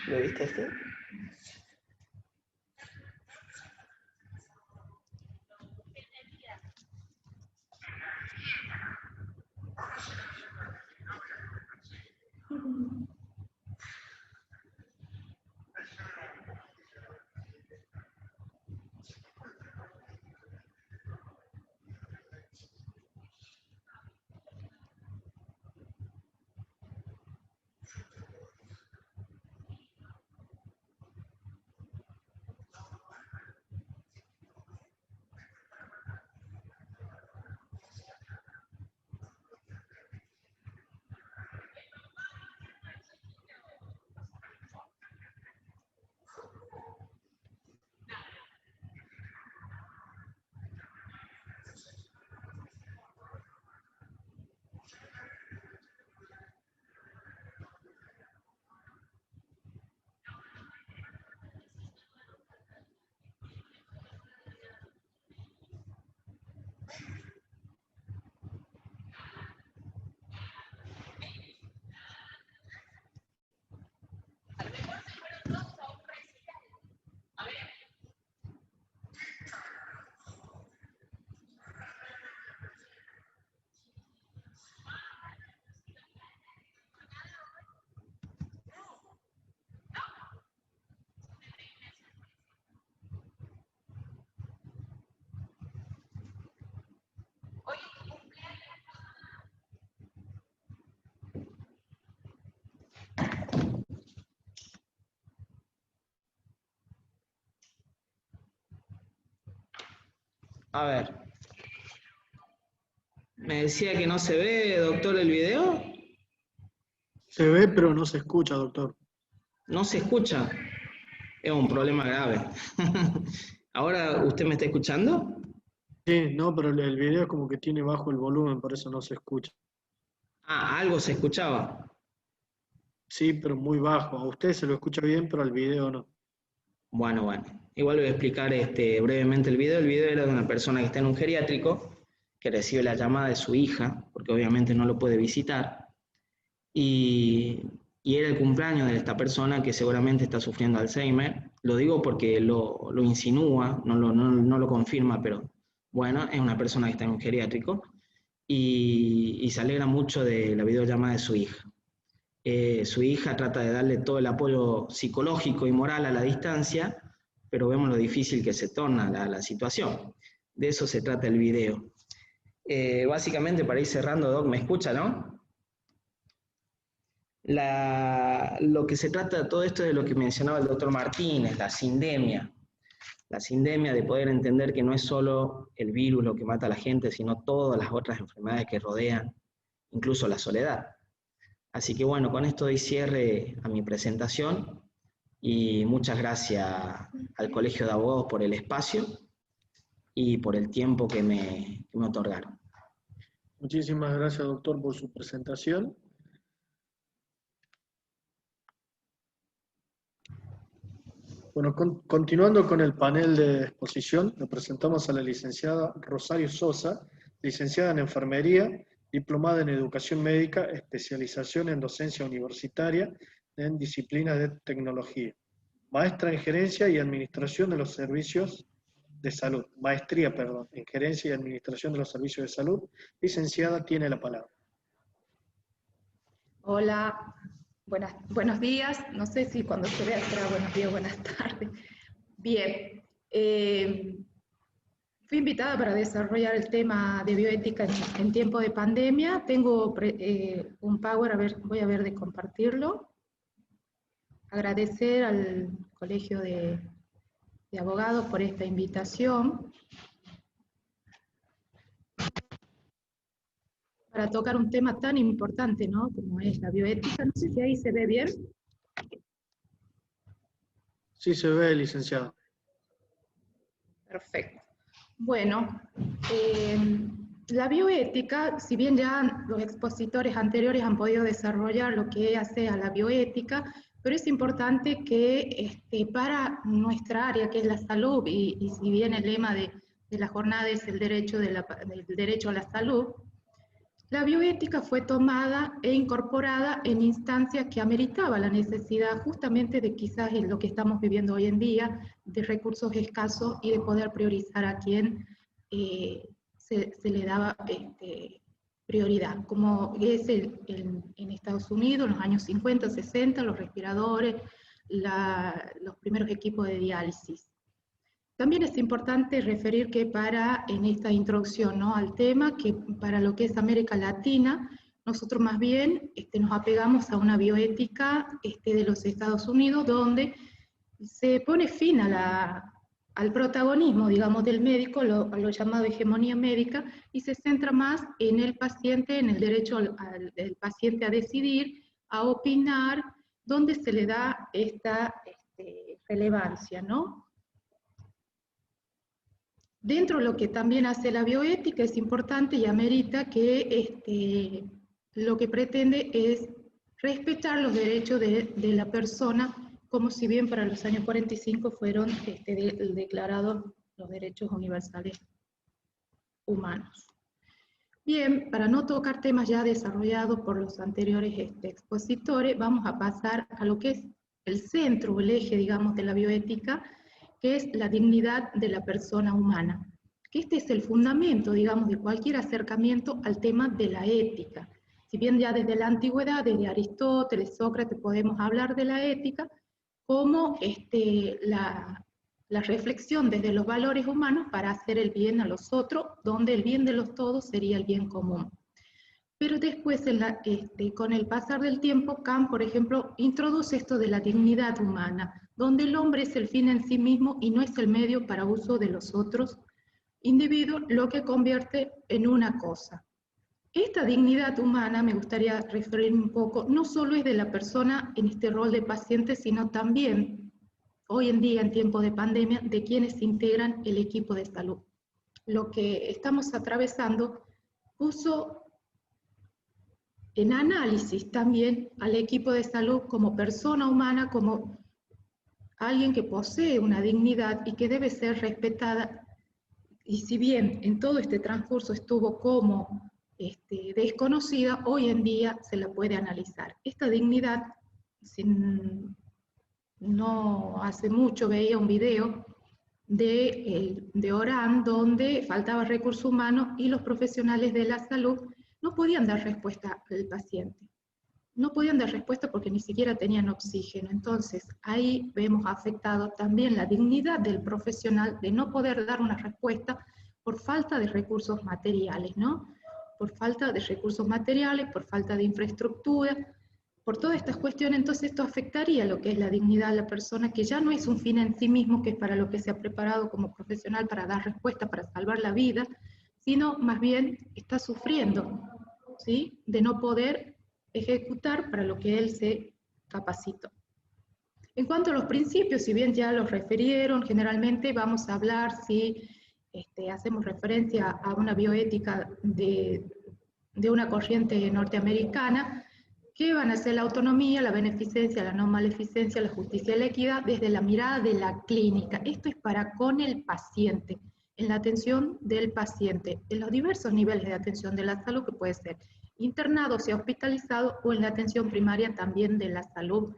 ¿Lo viste este? A ver. Me decía que no se ve, doctor, el video. Se ve, pero no se escucha, doctor. No se escucha. Es un problema grave. ¿Ahora usted me está escuchando? Sí, no, pero el video es como que tiene bajo el volumen, por eso no se escucha. Ah, algo se escuchaba. Sí, pero muy bajo. A usted se lo escucha bien, pero al video no. Bueno. Igual voy a explicar brevemente el video. El video era de una persona que está en un geriátrico, que recibe la llamada de su hija, porque obviamente no lo puede visitar, y era el cumpleaños de esta persona que seguramente está sufriendo Alzheimer. Lo digo porque lo insinúa, no lo confirma, pero bueno, es una persona que está en un geriátrico, y se alegra mucho de la videollamada de su hija. Su hija trata de darle todo el apoyo psicológico y moral a la distancia, pero vemos lo difícil que se torna la situación. De eso se trata el video. Básicamente, para ir cerrando, Doc, ¿me escucha, no? Lo que se trata de todo esto es de lo que mencionaba el doctor Martínez, la sindemia. La sindemia de poder entender que no es solo el virus lo que mata a la gente, sino todas las otras enfermedades que rodean, incluso la soledad. Así que bueno, con esto doy cierre a mi presentación. Y muchas gracias al Colegio de Abogados por el espacio y por el tiempo que me otorgaron. Muchísimas gracias, doctor, por su presentación. Bueno, continuando con el panel de exposición, le presentamos a la licenciada Rosario Sosa, licenciada en Enfermería, diplomada en Educación Médica, especialización en docencia universitaria en disciplinas de tecnología, maestra en Gerencia y Administración de los Servicios de Salud, maestría, perdón, en Gerencia y Administración de los Servicios de Salud. Licenciada, tiene la palabra. Hola, buenos días. No sé si cuando se vea será buenos días o buenas tardes. Bien, fui invitada para desarrollar el tema de bioética en tiempo de pandemia. Tengo un PowerPoint, voy a ver de compartirlo. Agradecer al Colegio de Abogados por esta invitación para tocar un tema tan importante, ¿no?, como es la bioética. No sé si ahí se ve bien. Sí se ve, licenciado. Perfecto. Bueno, la bioética, si bien ya los expositores anteriores han podido desarrollar lo que hace a la bioética, pero es importante que para nuestra área, que es la salud, y si bien el lema de la jornada es el derecho a la salud, la bioética fue tomada e incorporada en instancias que ameritaba la necesidad justamente de, quizás en lo que estamos viviendo hoy en día, de recursos escasos y de poder priorizar a quien se le daba prioridad, como es en Estados Unidos, en los años 50, 60, los respiradores, los primeros equipos de diálisis. También es importante referir que en esta introducción, ¿no?, al tema, que para lo que es América Latina, nosotros más bien nos apegamos a una bioética de los Estados Unidos, donde se pone fin al protagonismo, digamos, del médico, lo llamado hegemonía médica, y se centra más en el paciente, en el derecho del paciente a decidir, a opinar, donde se le da esta relevancia, ¿no? Dentro de lo que también hace la bioética es importante y amerita que lo que pretende es respetar los derechos de la persona, como si bien para los años 45 fueron declarados los derechos universales humanos. Bien, para no tocar temas ya desarrollados por los anteriores expositores, vamos a pasar a lo que es el centro, o el eje, digamos, de la bioética, que es la dignidad de la persona humana. Que este es el fundamento, digamos, de cualquier acercamiento al tema de la ética. Si bien ya desde la antigüedad, desde Aristóteles, Sócrates, podemos hablar de la ética como la reflexión desde los valores humanos para hacer el bien a los otros, donde el bien de los todos sería el bien común. Pero después, con el pasar del tiempo, Kant, por ejemplo, introduce esto de la dignidad humana, donde el hombre es el fin en sí mismo y no es el medio para uso de los otros individuos, lo que convierte en una cosa. Esta dignidad humana, me gustaría referirme un poco, no solo es de la persona en este rol de paciente, sino también, hoy en día, en tiempo de pandemia, de quienes integran el equipo de salud. Lo que estamos atravesando puso en análisis también al equipo de salud como persona humana, como alguien que posee una dignidad y que debe ser respetada. Y si bien en todo este transcurso estuvo como desconocida, hoy en día se la puede analizar. Esta dignidad, no hace mucho veía un video de Orán, donde faltaba recursos humanos y los profesionales de la salud no podían dar respuesta al paciente. No podían dar respuesta porque ni siquiera tenían oxígeno. Entonces, ahí vemos afectado también la dignidad del profesional de no poder dar una respuesta por falta de recursos materiales, ¿no? Por falta de recursos materiales, por falta de infraestructura, por todas estas cuestiones. Entonces esto afectaría lo que es la dignidad de la persona, que ya no es un fin en sí mismo, que es para lo que se ha preparado como profesional para dar respuesta, para salvar la vida, sino más bien está sufriendo, ¿sí?, de no poder ejecutar para lo que él se capacitó. En cuanto a los principios, si bien ya los refirieron, generalmente vamos a hablar si hacemos referencia a una bioética de una corriente norteamericana, que van a ser la autonomía, la beneficencia, la no maleficencia, la justicia y la equidad desde la mirada de la clínica. Esto es para con el paciente, en la atención del paciente, en los diversos niveles de atención de la salud, que puede ser internado, o sea, hospitalizado, o en la atención primaria también de la salud,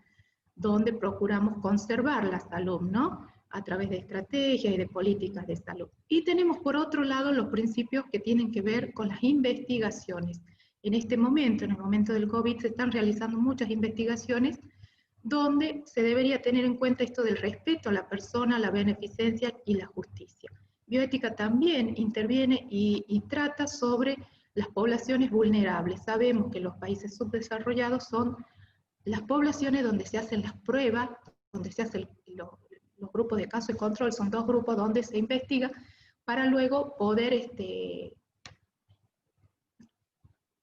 donde procuramos conservar la salud, ¿no? A través de estrategias y de políticas de salud. Y tenemos por otro lado los principios que tienen que ver con las investigaciones. En este momento, en el momento del COVID, se están realizando muchas investigaciones donde se debería tener en cuenta esto del respeto a la persona, la beneficencia y la justicia. Bioética también interviene y trata sobre las poblaciones vulnerables. Sabemos que los países subdesarrollados son las poblaciones donde se hacen las pruebas, donde se hacen los grupos de caso y control, son 2 grupos donde se investiga para luego poder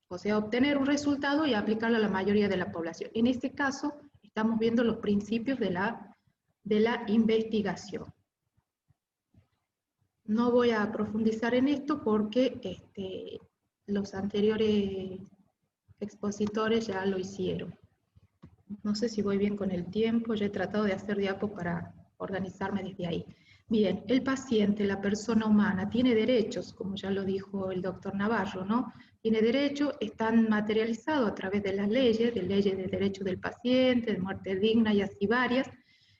obtener un resultado y aplicarlo a la mayoría de la población. En este caso, estamos viendo los principios de la investigación. No voy a profundizar en esto porque los anteriores expositores ya lo hicieron. No sé si voy bien con el tiempo, yo he tratado de hacer diapo para organizarme desde ahí. Bien, el paciente, la persona humana, tiene derechos, como ya lo dijo el doctor Navarro, ¿no? Tiene derechos, están materializados a través de las leyes de derechos del paciente, de muerte digna y así varias,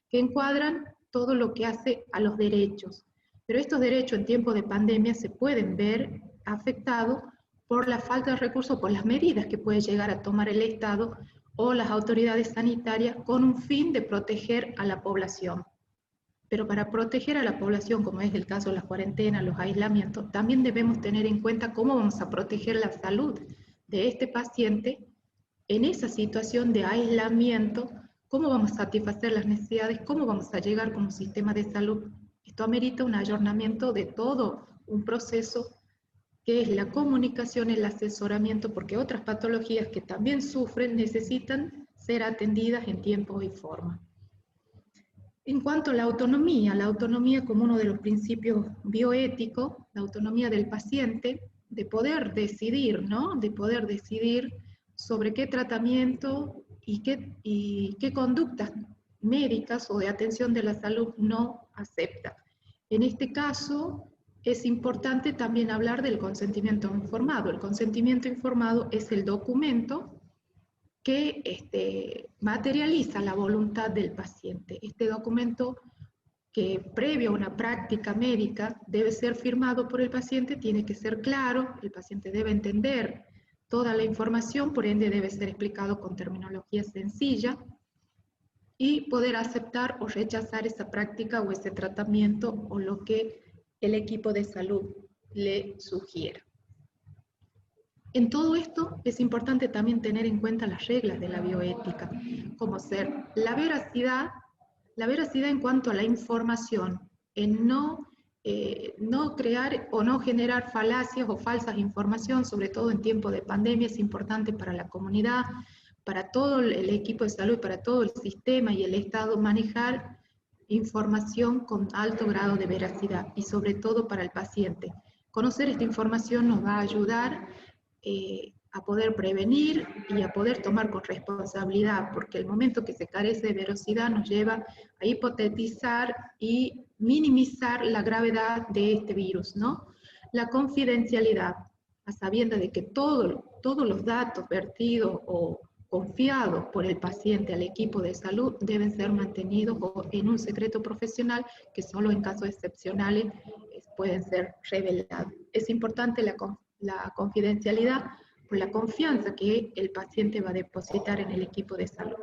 que encuadran todo lo que hace a los derechos. Pero estos derechos en tiempos de pandemia se pueden ver afectados por la falta de recursos, por las medidas que puede llegar a tomar el Estado o las autoridades sanitarias con un fin de proteger a la población. Pero para proteger a la población, como es el caso de las cuarentenas, los aislamientos, también debemos tener en cuenta cómo vamos a proteger la salud de este paciente en esa situación de aislamiento, cómo vamos a satisfacer las necesidades, cómo vamos a llegar como sistema de salud. Esto amerita un ayornamiento de todo un proceso que es la comunicación, el asesoramiento, porque otras patologías que también sufren necesitan ser atendidas en tiempo y forma. En cuanto a la autonomía como uno de los principios bioéticos, la autonomía del paciente, de poder decidir, ¿no? De poder decidir sobre qué tratamiento y qué conductas médicas o de atención de la salud no acepta. En este caso, es importante también hablar del consentimiento informado. El consentimiento informado es el documento que materializa la voluntad del paciente. Este documento, que previo a una práctica médica debe ser firmado por el paciente, tiene que ser claro, el paciente debe entender toda la información, por ende debe ser explicado con terminología sencilla y poder aceptar o rechazar esa práctica o ese tratamiento o lo que el equipo de salud le sugiera. En todo esto es importante también tener en cuenta las reglas de la bioética, como ser la veracidad en cuanto a la información, en no crear o no generar falacias o falsas información, sobre todo en tiempos de pandemia. Es importante para la comunidad, para todo el equipo de salud, para todo el sistema y el Estado manejar información con alto grado de veracidad y sobre todo para el paciente. Conocer esta información nos va a ayudar a poder prevenir y a poder tomar con responsabilidad, porque el momento que se carece de veracidad nos lleva a hipotetizar y minimizar la gravedad de este virus, ¿no? La confidencialidad, a sabiendas de que todos los datos vertidos o confiados por el paciente al equipo de salud deben ser mantenidos en un secreto profesional que solo en casos excepcionales pueden ser revelados. Es importante la confidencialidad por la confianza que el paciente va a depositar en el equipo de salud.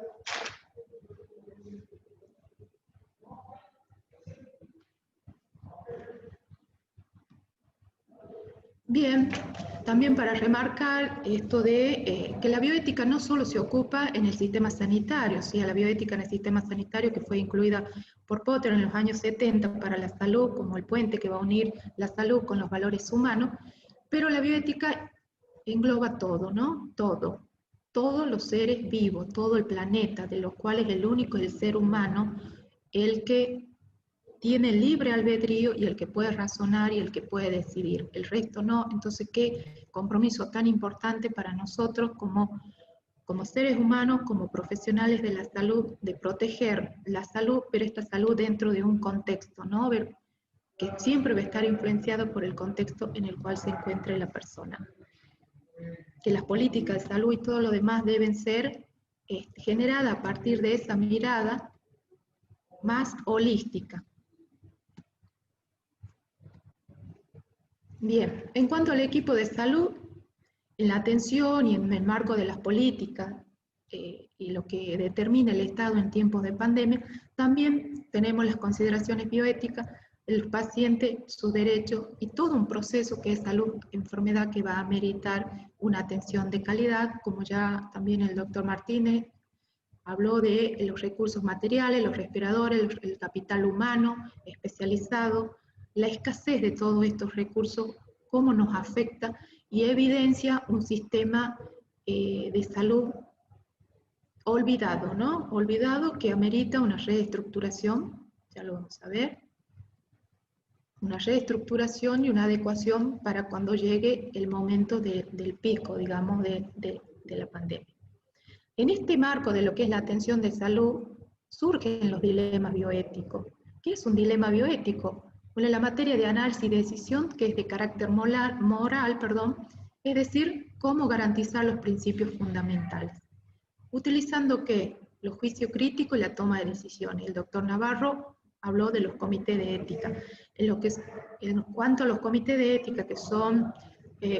Bien, también para remarcar esto de que la bioética no solo se ocupa en el sistema sanitario, ¿sí? La bioética en el sistema sanitario que fue incluida por Potter en los años 70 para la salud, como el puente que va a unir la salud con los valores humanos, pero la bioética engloba todo, ¿no? Todo. todos los seres vivos, todo el planeta, de los cuales el único es el ser humano, el que tiene libre albedrío y el que puede razonar y el que puede decidir. El resto no. Entonces, qué compromiso tan importante para nosotros como seres humanos, como profesionales de la salud, de proteger la salud, pero esta salud dentro de un contexto, ¿no? Ver que siempre va a estar influenciado por el contexto en el cual se encuentre la persona. Que las políticas de salud y todo lo demás deben ser generadas a partir de esa mirada más holística. Bien, en cuanto al equipo de salud, en la atención y en el marco de las políticas y lo que determina el Estado en tiempos de pandemia, también tenemos las consideraciones bioéticas, el paciente, su derecho y todo un proceso que es salud, enfermedad que va a ameritar una atención de calidad, como ya también el doctor Martínez habló de los recursos materiales, los respiradores, el capital humano especializado, la escasez de todos estos recursos, cómo nos afecta y evidencia un sistema de salud olvidado, ¿no? Olvidado que amerita una reestructuración, ya lo vamos a ver, una reestructuración y una adecuación para cuando llegue el momento del pico, digamos, de la pandemia. En este marco de lo que es la atención de salud, surgen los dilemas bioéticos. ¿Qué es un dilema bioético? Bueno, la materia de análisis y decisión, que es de carácter moral, es decir, cómo garantizar los principios fundamentales. Utilizando ¿qué? Los juicios críticos y la toma de decisiones. El doctor Navarro habló de los comités de ética. En cuanto a los comités de ética, que son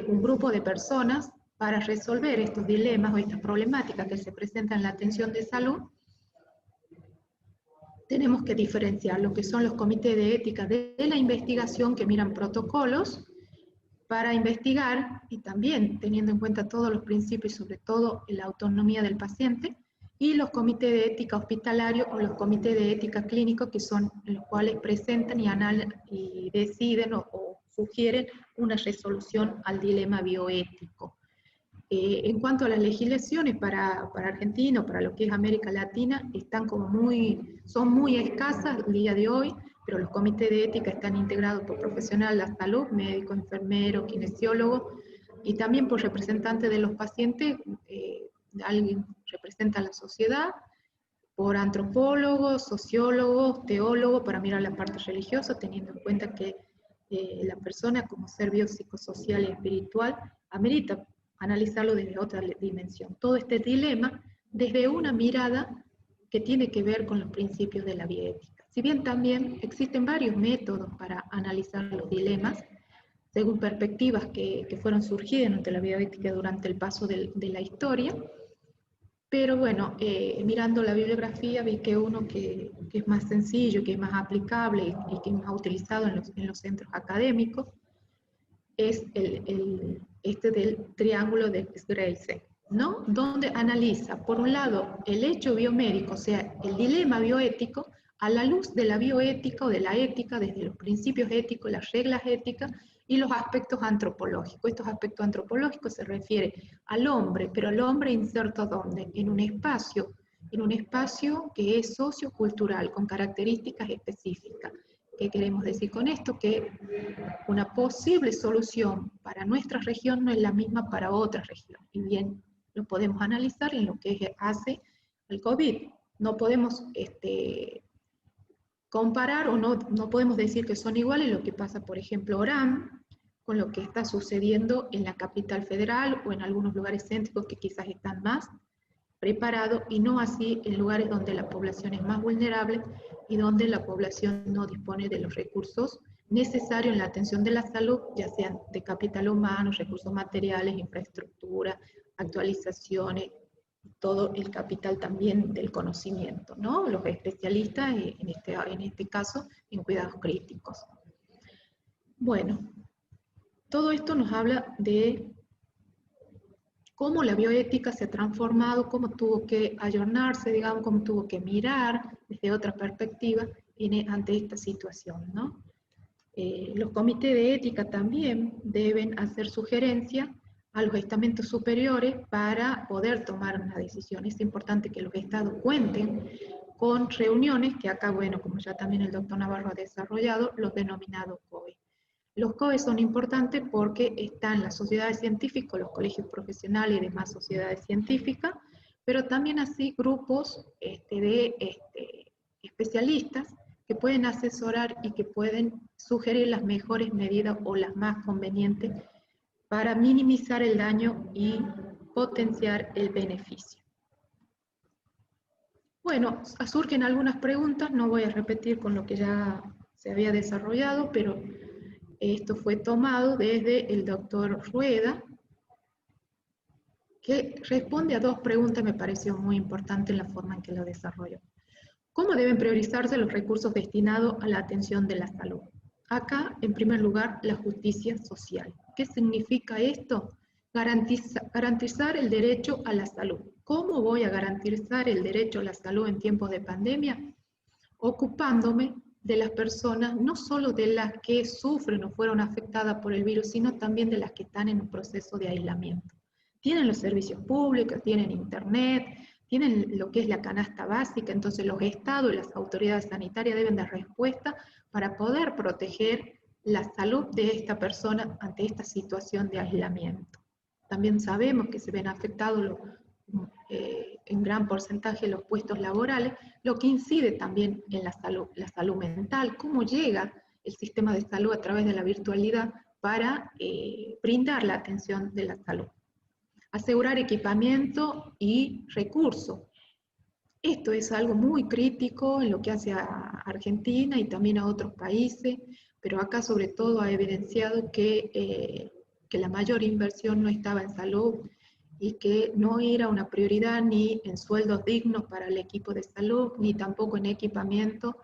un grupo de personas para resolver estos dilemas o estas problemáticas que se presentan en la atención de salud, tenemos que diferenciar lo que son los comités de ética de la investigación, que miran protocolos para investigar y también teniendo en cuenta todos los principios y sobre todo la autonomía del paciente, y los comités de ética hospitalario o los comités de ética clínicos, que son los cuales presentan y deciden o sugieren una resolución al dilema bioético. En cuanto a las legislaciones para Argentina o para lo que es América Latina, son muy escasas el día de hoy, pero los comités de ética están integrados por profesionales de la salud, médicos, enfermeros, kinesiólogos, y también por representantes de los pacientes, alguien representa a la sociedad, por antropólogos, sociólogos, teólogos, para mirar la parte religiosa, teniendo en cuenta que la persona como ser biopsicosocial y espiritual amerita analizarlo desde otra dimensión. Todo este dilema desde una mirada que tiene que ver con los principios de la bioética. Si bien también existen varios métodos para analizar los dilemas, según perspectivas que fueron surgiendo entre la bioética durante el paso de la historia, pero bueno, mirando la bibliografía vi que uno que es más sencillo, que es más aplicable y que es más utilizado en los centros académicos, es este del triángulo de Grace, ¿no? Donde analiza, por un lado, el hecho biomédico, o sea, el dilema bioético, a la luz de la bioética o de la ética, desde los principios éticos, las reglas éticas y los aspectos antropológicos. Estos aspectos antropológicos se refieren al hombre, pero al hombre inserto ¿dónde? En un espacio que es sociocultural, con características específicas. ¿Qué queremos decir con esto? Que una posible solución para nuestra región no es la misma para otra región. Y bien, lo podemos analizar en lo que hace el COVID. No podemos comparar o no podemos decir que son iguales lo que pasa, por ejemplo, Orán, con lo que está sucediendo en la capital federal o en algunos lugares céntricos que quizás están más preparados, y no así en lugares donde la población es más vulnerable y donde la población no dispone de los recursos necesarios en la atención de la salud, ya sean de capital humano, recursos materiales, infraestructura, actualizaciones, todo el capital también del conocimiento, ¿no? Los especialistas, en este caso, en cuidados críticos. Bueno, todo esto nos habla de cómo la bioética se ha transformado, cómo tuvo que ayornarse, digamos, cómo tuvo que mirar desde otra perspectiva ante esta situación, ¿no? Los comités de ética también deben hacer sugerencias a los estamentos superiores para poder tomar una decisión. Es importante que los estados cuenten con reuniones, que acá, bueno, como ya también el doctor Navarro ha desarrollado, los denominados COE. Los COE son importantes porque están las sociedades científicas, los colegios profesionales y demás sociedades científicas, pero también así grupos de especialistas que pueden asesorar y que pueden sugerir las mejores medidas o las más convenientes para minimizar el daño y potenciar el beneficio. Bueno, surgen algunas preguntas, no voy a repetir con lo que ya se había desarrollado, pero esto fue tomado desde el doctor Rueda, que responde a dos preguntas, me pareció muy importante en la forma en que lo desarrolló. ¿Cómo deben priorizarse los recursos destinados a la atención de la salud? Acá, en primer lugar, la justicia social. ¿Qué significa esto? Garantizar el derecho a la salud. ¿Cómo voy a garantizar el derecho a la salud en tiempos de pandemia? Ocupándome de las personas, no solo de las que sufren o fueron afectadas por el virus, sino también de las que están en un proceso de aislamiento. Tienen los servicios públicos, tienen internet, tienen lo que es la canasta básica, entonces los estados y las autoridades sanitarias deben dar respuesta para poder proteger la salud de esta persona ante esta situación de aislamiento. También sabemos que se ven afectados en gran porcentaje los puestos laborales, lo que incide también en la salud mental, cómo llega el sistema de salud a través de la virtualidad para brindar la atención de la salud. Asegurar equipamiento y recursos. Esto es algo muy crítico en lo que hace a Argentina y también a otros países, pero acá sobre todo ha evidenciado que la mayor inversión no estaba en salud y que no era una prioridad ni en sueldos dignos para el equipo de salud, ni tampoco en equipamiento,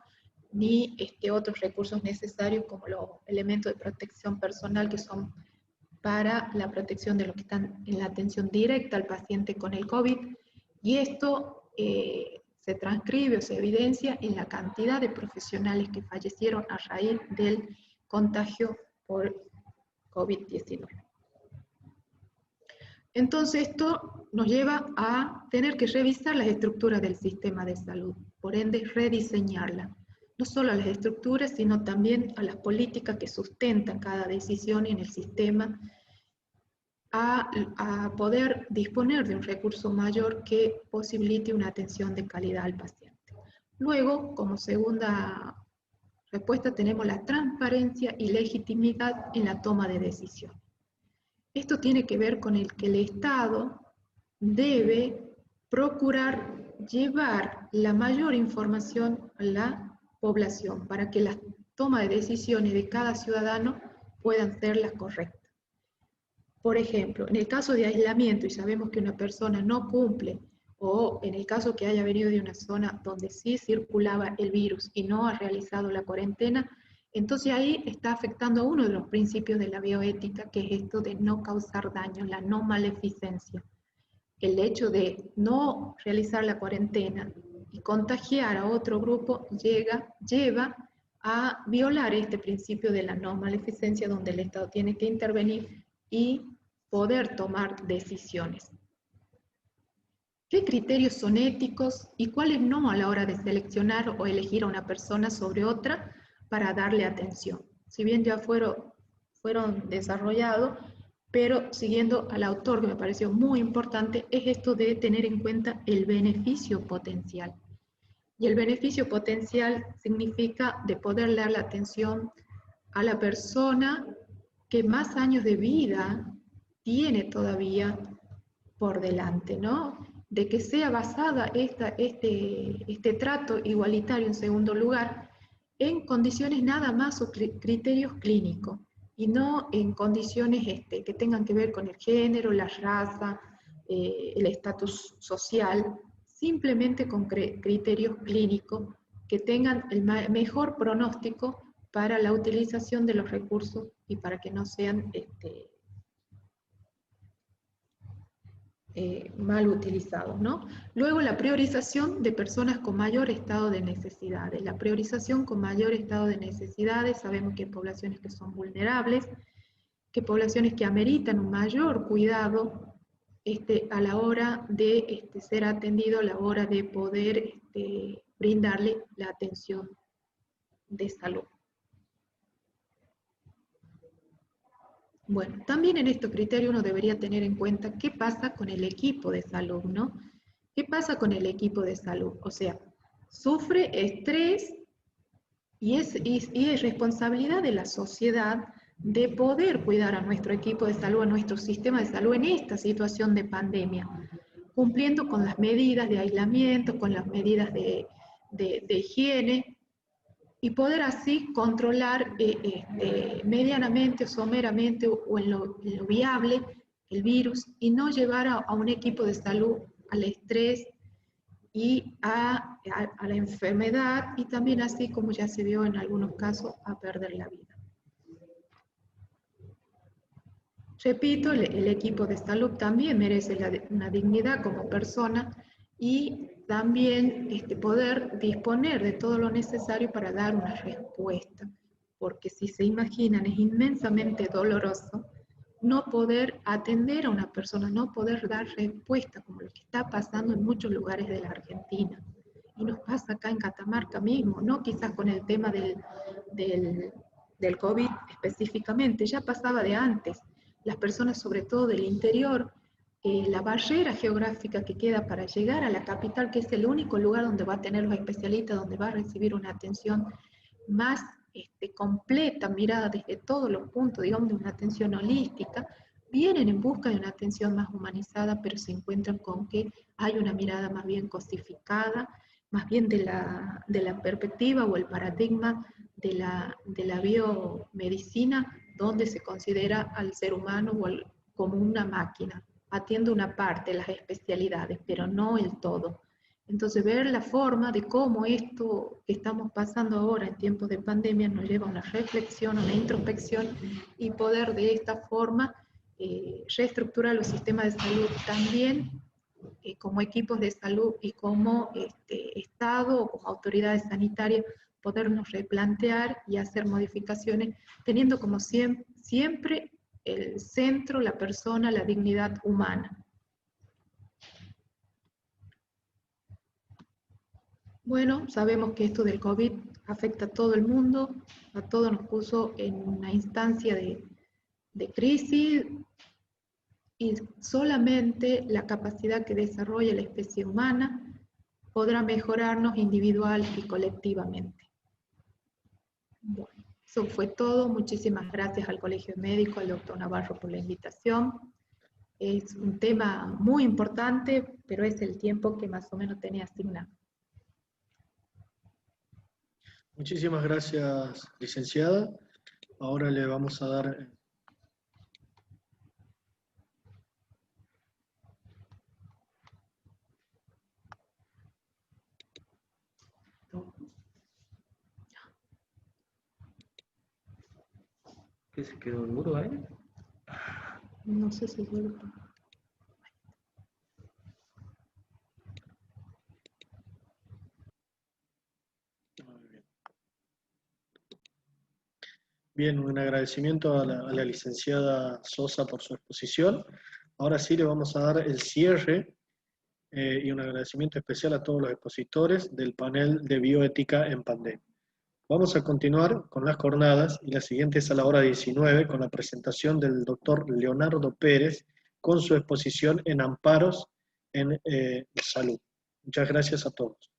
ni otros recursos necesarios como los elementos de protección personal que son para la protección de los que están en la atención directa al paciente con el COVID, y esto se transcribe o se evidencia en la cantidad de profesionales que fallecieron a raíz del contagio por COVID-19. Entonces esto nos lleva a tener que revisar las estructuras del sistema de salud, por ende rediseñarla, no solo a las estructuras, sino también a las políticas que sustentan cada decisión en el sistema, a poder disponer de un recurso mayor que posibilite una atención de calidad al paciente. Luego, como segunda respuesta, tenemos la transparencia y legitimidad en la toma de decisiones. Esto tiene que ver con el que el Estado debe procurar llevar la mayor información a la población para que las tomas de decisiones de cada ciudadano puedan ser las correctas. Por ejemplo, en el caso de aislamiento y sabemos que una persona no cumple, o en el caso que haya venido de una zona donde sí circulaba el virus y no ha realizado la cuarentena, entonces ahí está afectando a uno de los principios de la bioética, que es esto de no causar daño, la no maleficencia. El hecho de no realizar la cuarentena y contagiar a otro grupo lleva a violar este principio de la no maleficencia, donde el Estado tiene que intervenir y poder tomar decisiones. ¿Qué criterios son éticos y cuáles no a la hora de seleccionar o elegir a una persona sobre otra para darle atención? Si bien ya fueron desarrollados, pero siguiendo al autor, que me pareció muy importante, es esto de tener en cuenta el beneficio potencial. Y el beneficio potencial significa de poder dar la atención a la persona que más años de vida tiene todavía por delante, ¿no? De que sea basada este trato igualitario, en segundo lugar, en condiciones nada más o criterios clínicos, y no en condiciones que tengan que ver con el género, la raza, el estatus social, simplemente con criterios clínicos que tengan el mejor pronóstico para la utilización de los recursos y para que no sean mal utilizados, ¿no? Luego, la priorización de personas con mayor estado de necesidades. La priorización con mayor estado de necesidades, sabemos que hay poblaciones que son vulnerables, que poblaciones que ameritan un mayor cuidado a la hora de ser atendido, a la hora de poder brindarle la atención de salud. Bueno, también en estos criterios uno debería tener en cuenta qué pasa con el equipo de salud, ¿no? ¿Qué pasa con el equipo de salud? O sea, sufre estrés y es responsabilidad de la sociedad de poder cuidar a nuestro equipo de salud, a nuestro sistema de salud en esta situación de pandemia, cumpliendo con las medidas de aislamiento, con las medidas de higiene, y poder así controlar medianamente o someramente o en lo viable el virus y no llevar a un equipo de salud al estrés y a la enfermedad y también así como ya se vio en algunos casos a perder la vida. Repito, el equipo de salud también merece una dignidad como persona y también poder disponer de todo lo necesario para dar una respuesta, porque si se imaginan es inmensamente doloroso no poder atender a una persona, no poder dar respuesta, como lo que está pasando en muchos lugares de la Argentina. Y nos pasa acá en Catamarca mismo, no quizás con el tema del COVID específicamente, ya pasaba de antes. Las personas, sobre todo del interior, la barrera geográfica que queda para llegar a la capital, que es el único lugar donde va a tener los especialistas, donde va a recibir una atención más completa, mirada desde todos los puntos, digamos, de una atención holística, vienen en busca de una atención más humanizada, pero se encuentran con que hay una mirada más bien cosificada, más bien de la perspectiva o el paradigma de la biomedicina, donde se considera al ser humano como una máquina. Atiende una parte de las especialidades, pero no el todo. Entonces, ver la forma de cómo esto que estamos pasando ahora en tiempos de pandemia nos lleva a una reflexión, a una introspección y poder de esta forma reestructurar los sistemas de salud también como equipos de salud y como Estado o como autoridades sanitarias, podernos replantear y hacer modificaciones teniendo como siempre el centro, la persona, la dignidad humana. Bueno, sabemos que esto del COVID afecta a todo el mundo, a todos nos puso en una instancia de crisis y solamente la capacidad que desarrolla la especie humana podrá mejorarnos individual y colectivamente. Bueno, eso fue todo. Muchísimas gracias al Colegio Médico, al doctor Navarro por la invitación. Es un tema muy importante, pero es el tiempo que más o menos tenía asignado. Muchísimas gracias, licenciada. Ahora le vamos a dar... ¿Qué se quedó duro ahí? No sé si vuelvo. Bien, un agradecimiento a la licenciada Sosa por su exposición. Ahora sí le vamos a dar el cierre y un agradecimiento especial a todos los expositores del panel de bioética en pandemia. Vamos a continuar con las jornadas y la siguiente es a la hora 19 con la presentación del doctor Leonardo Pérez con su exposición en amparos en salud. Muchas gracias a todos.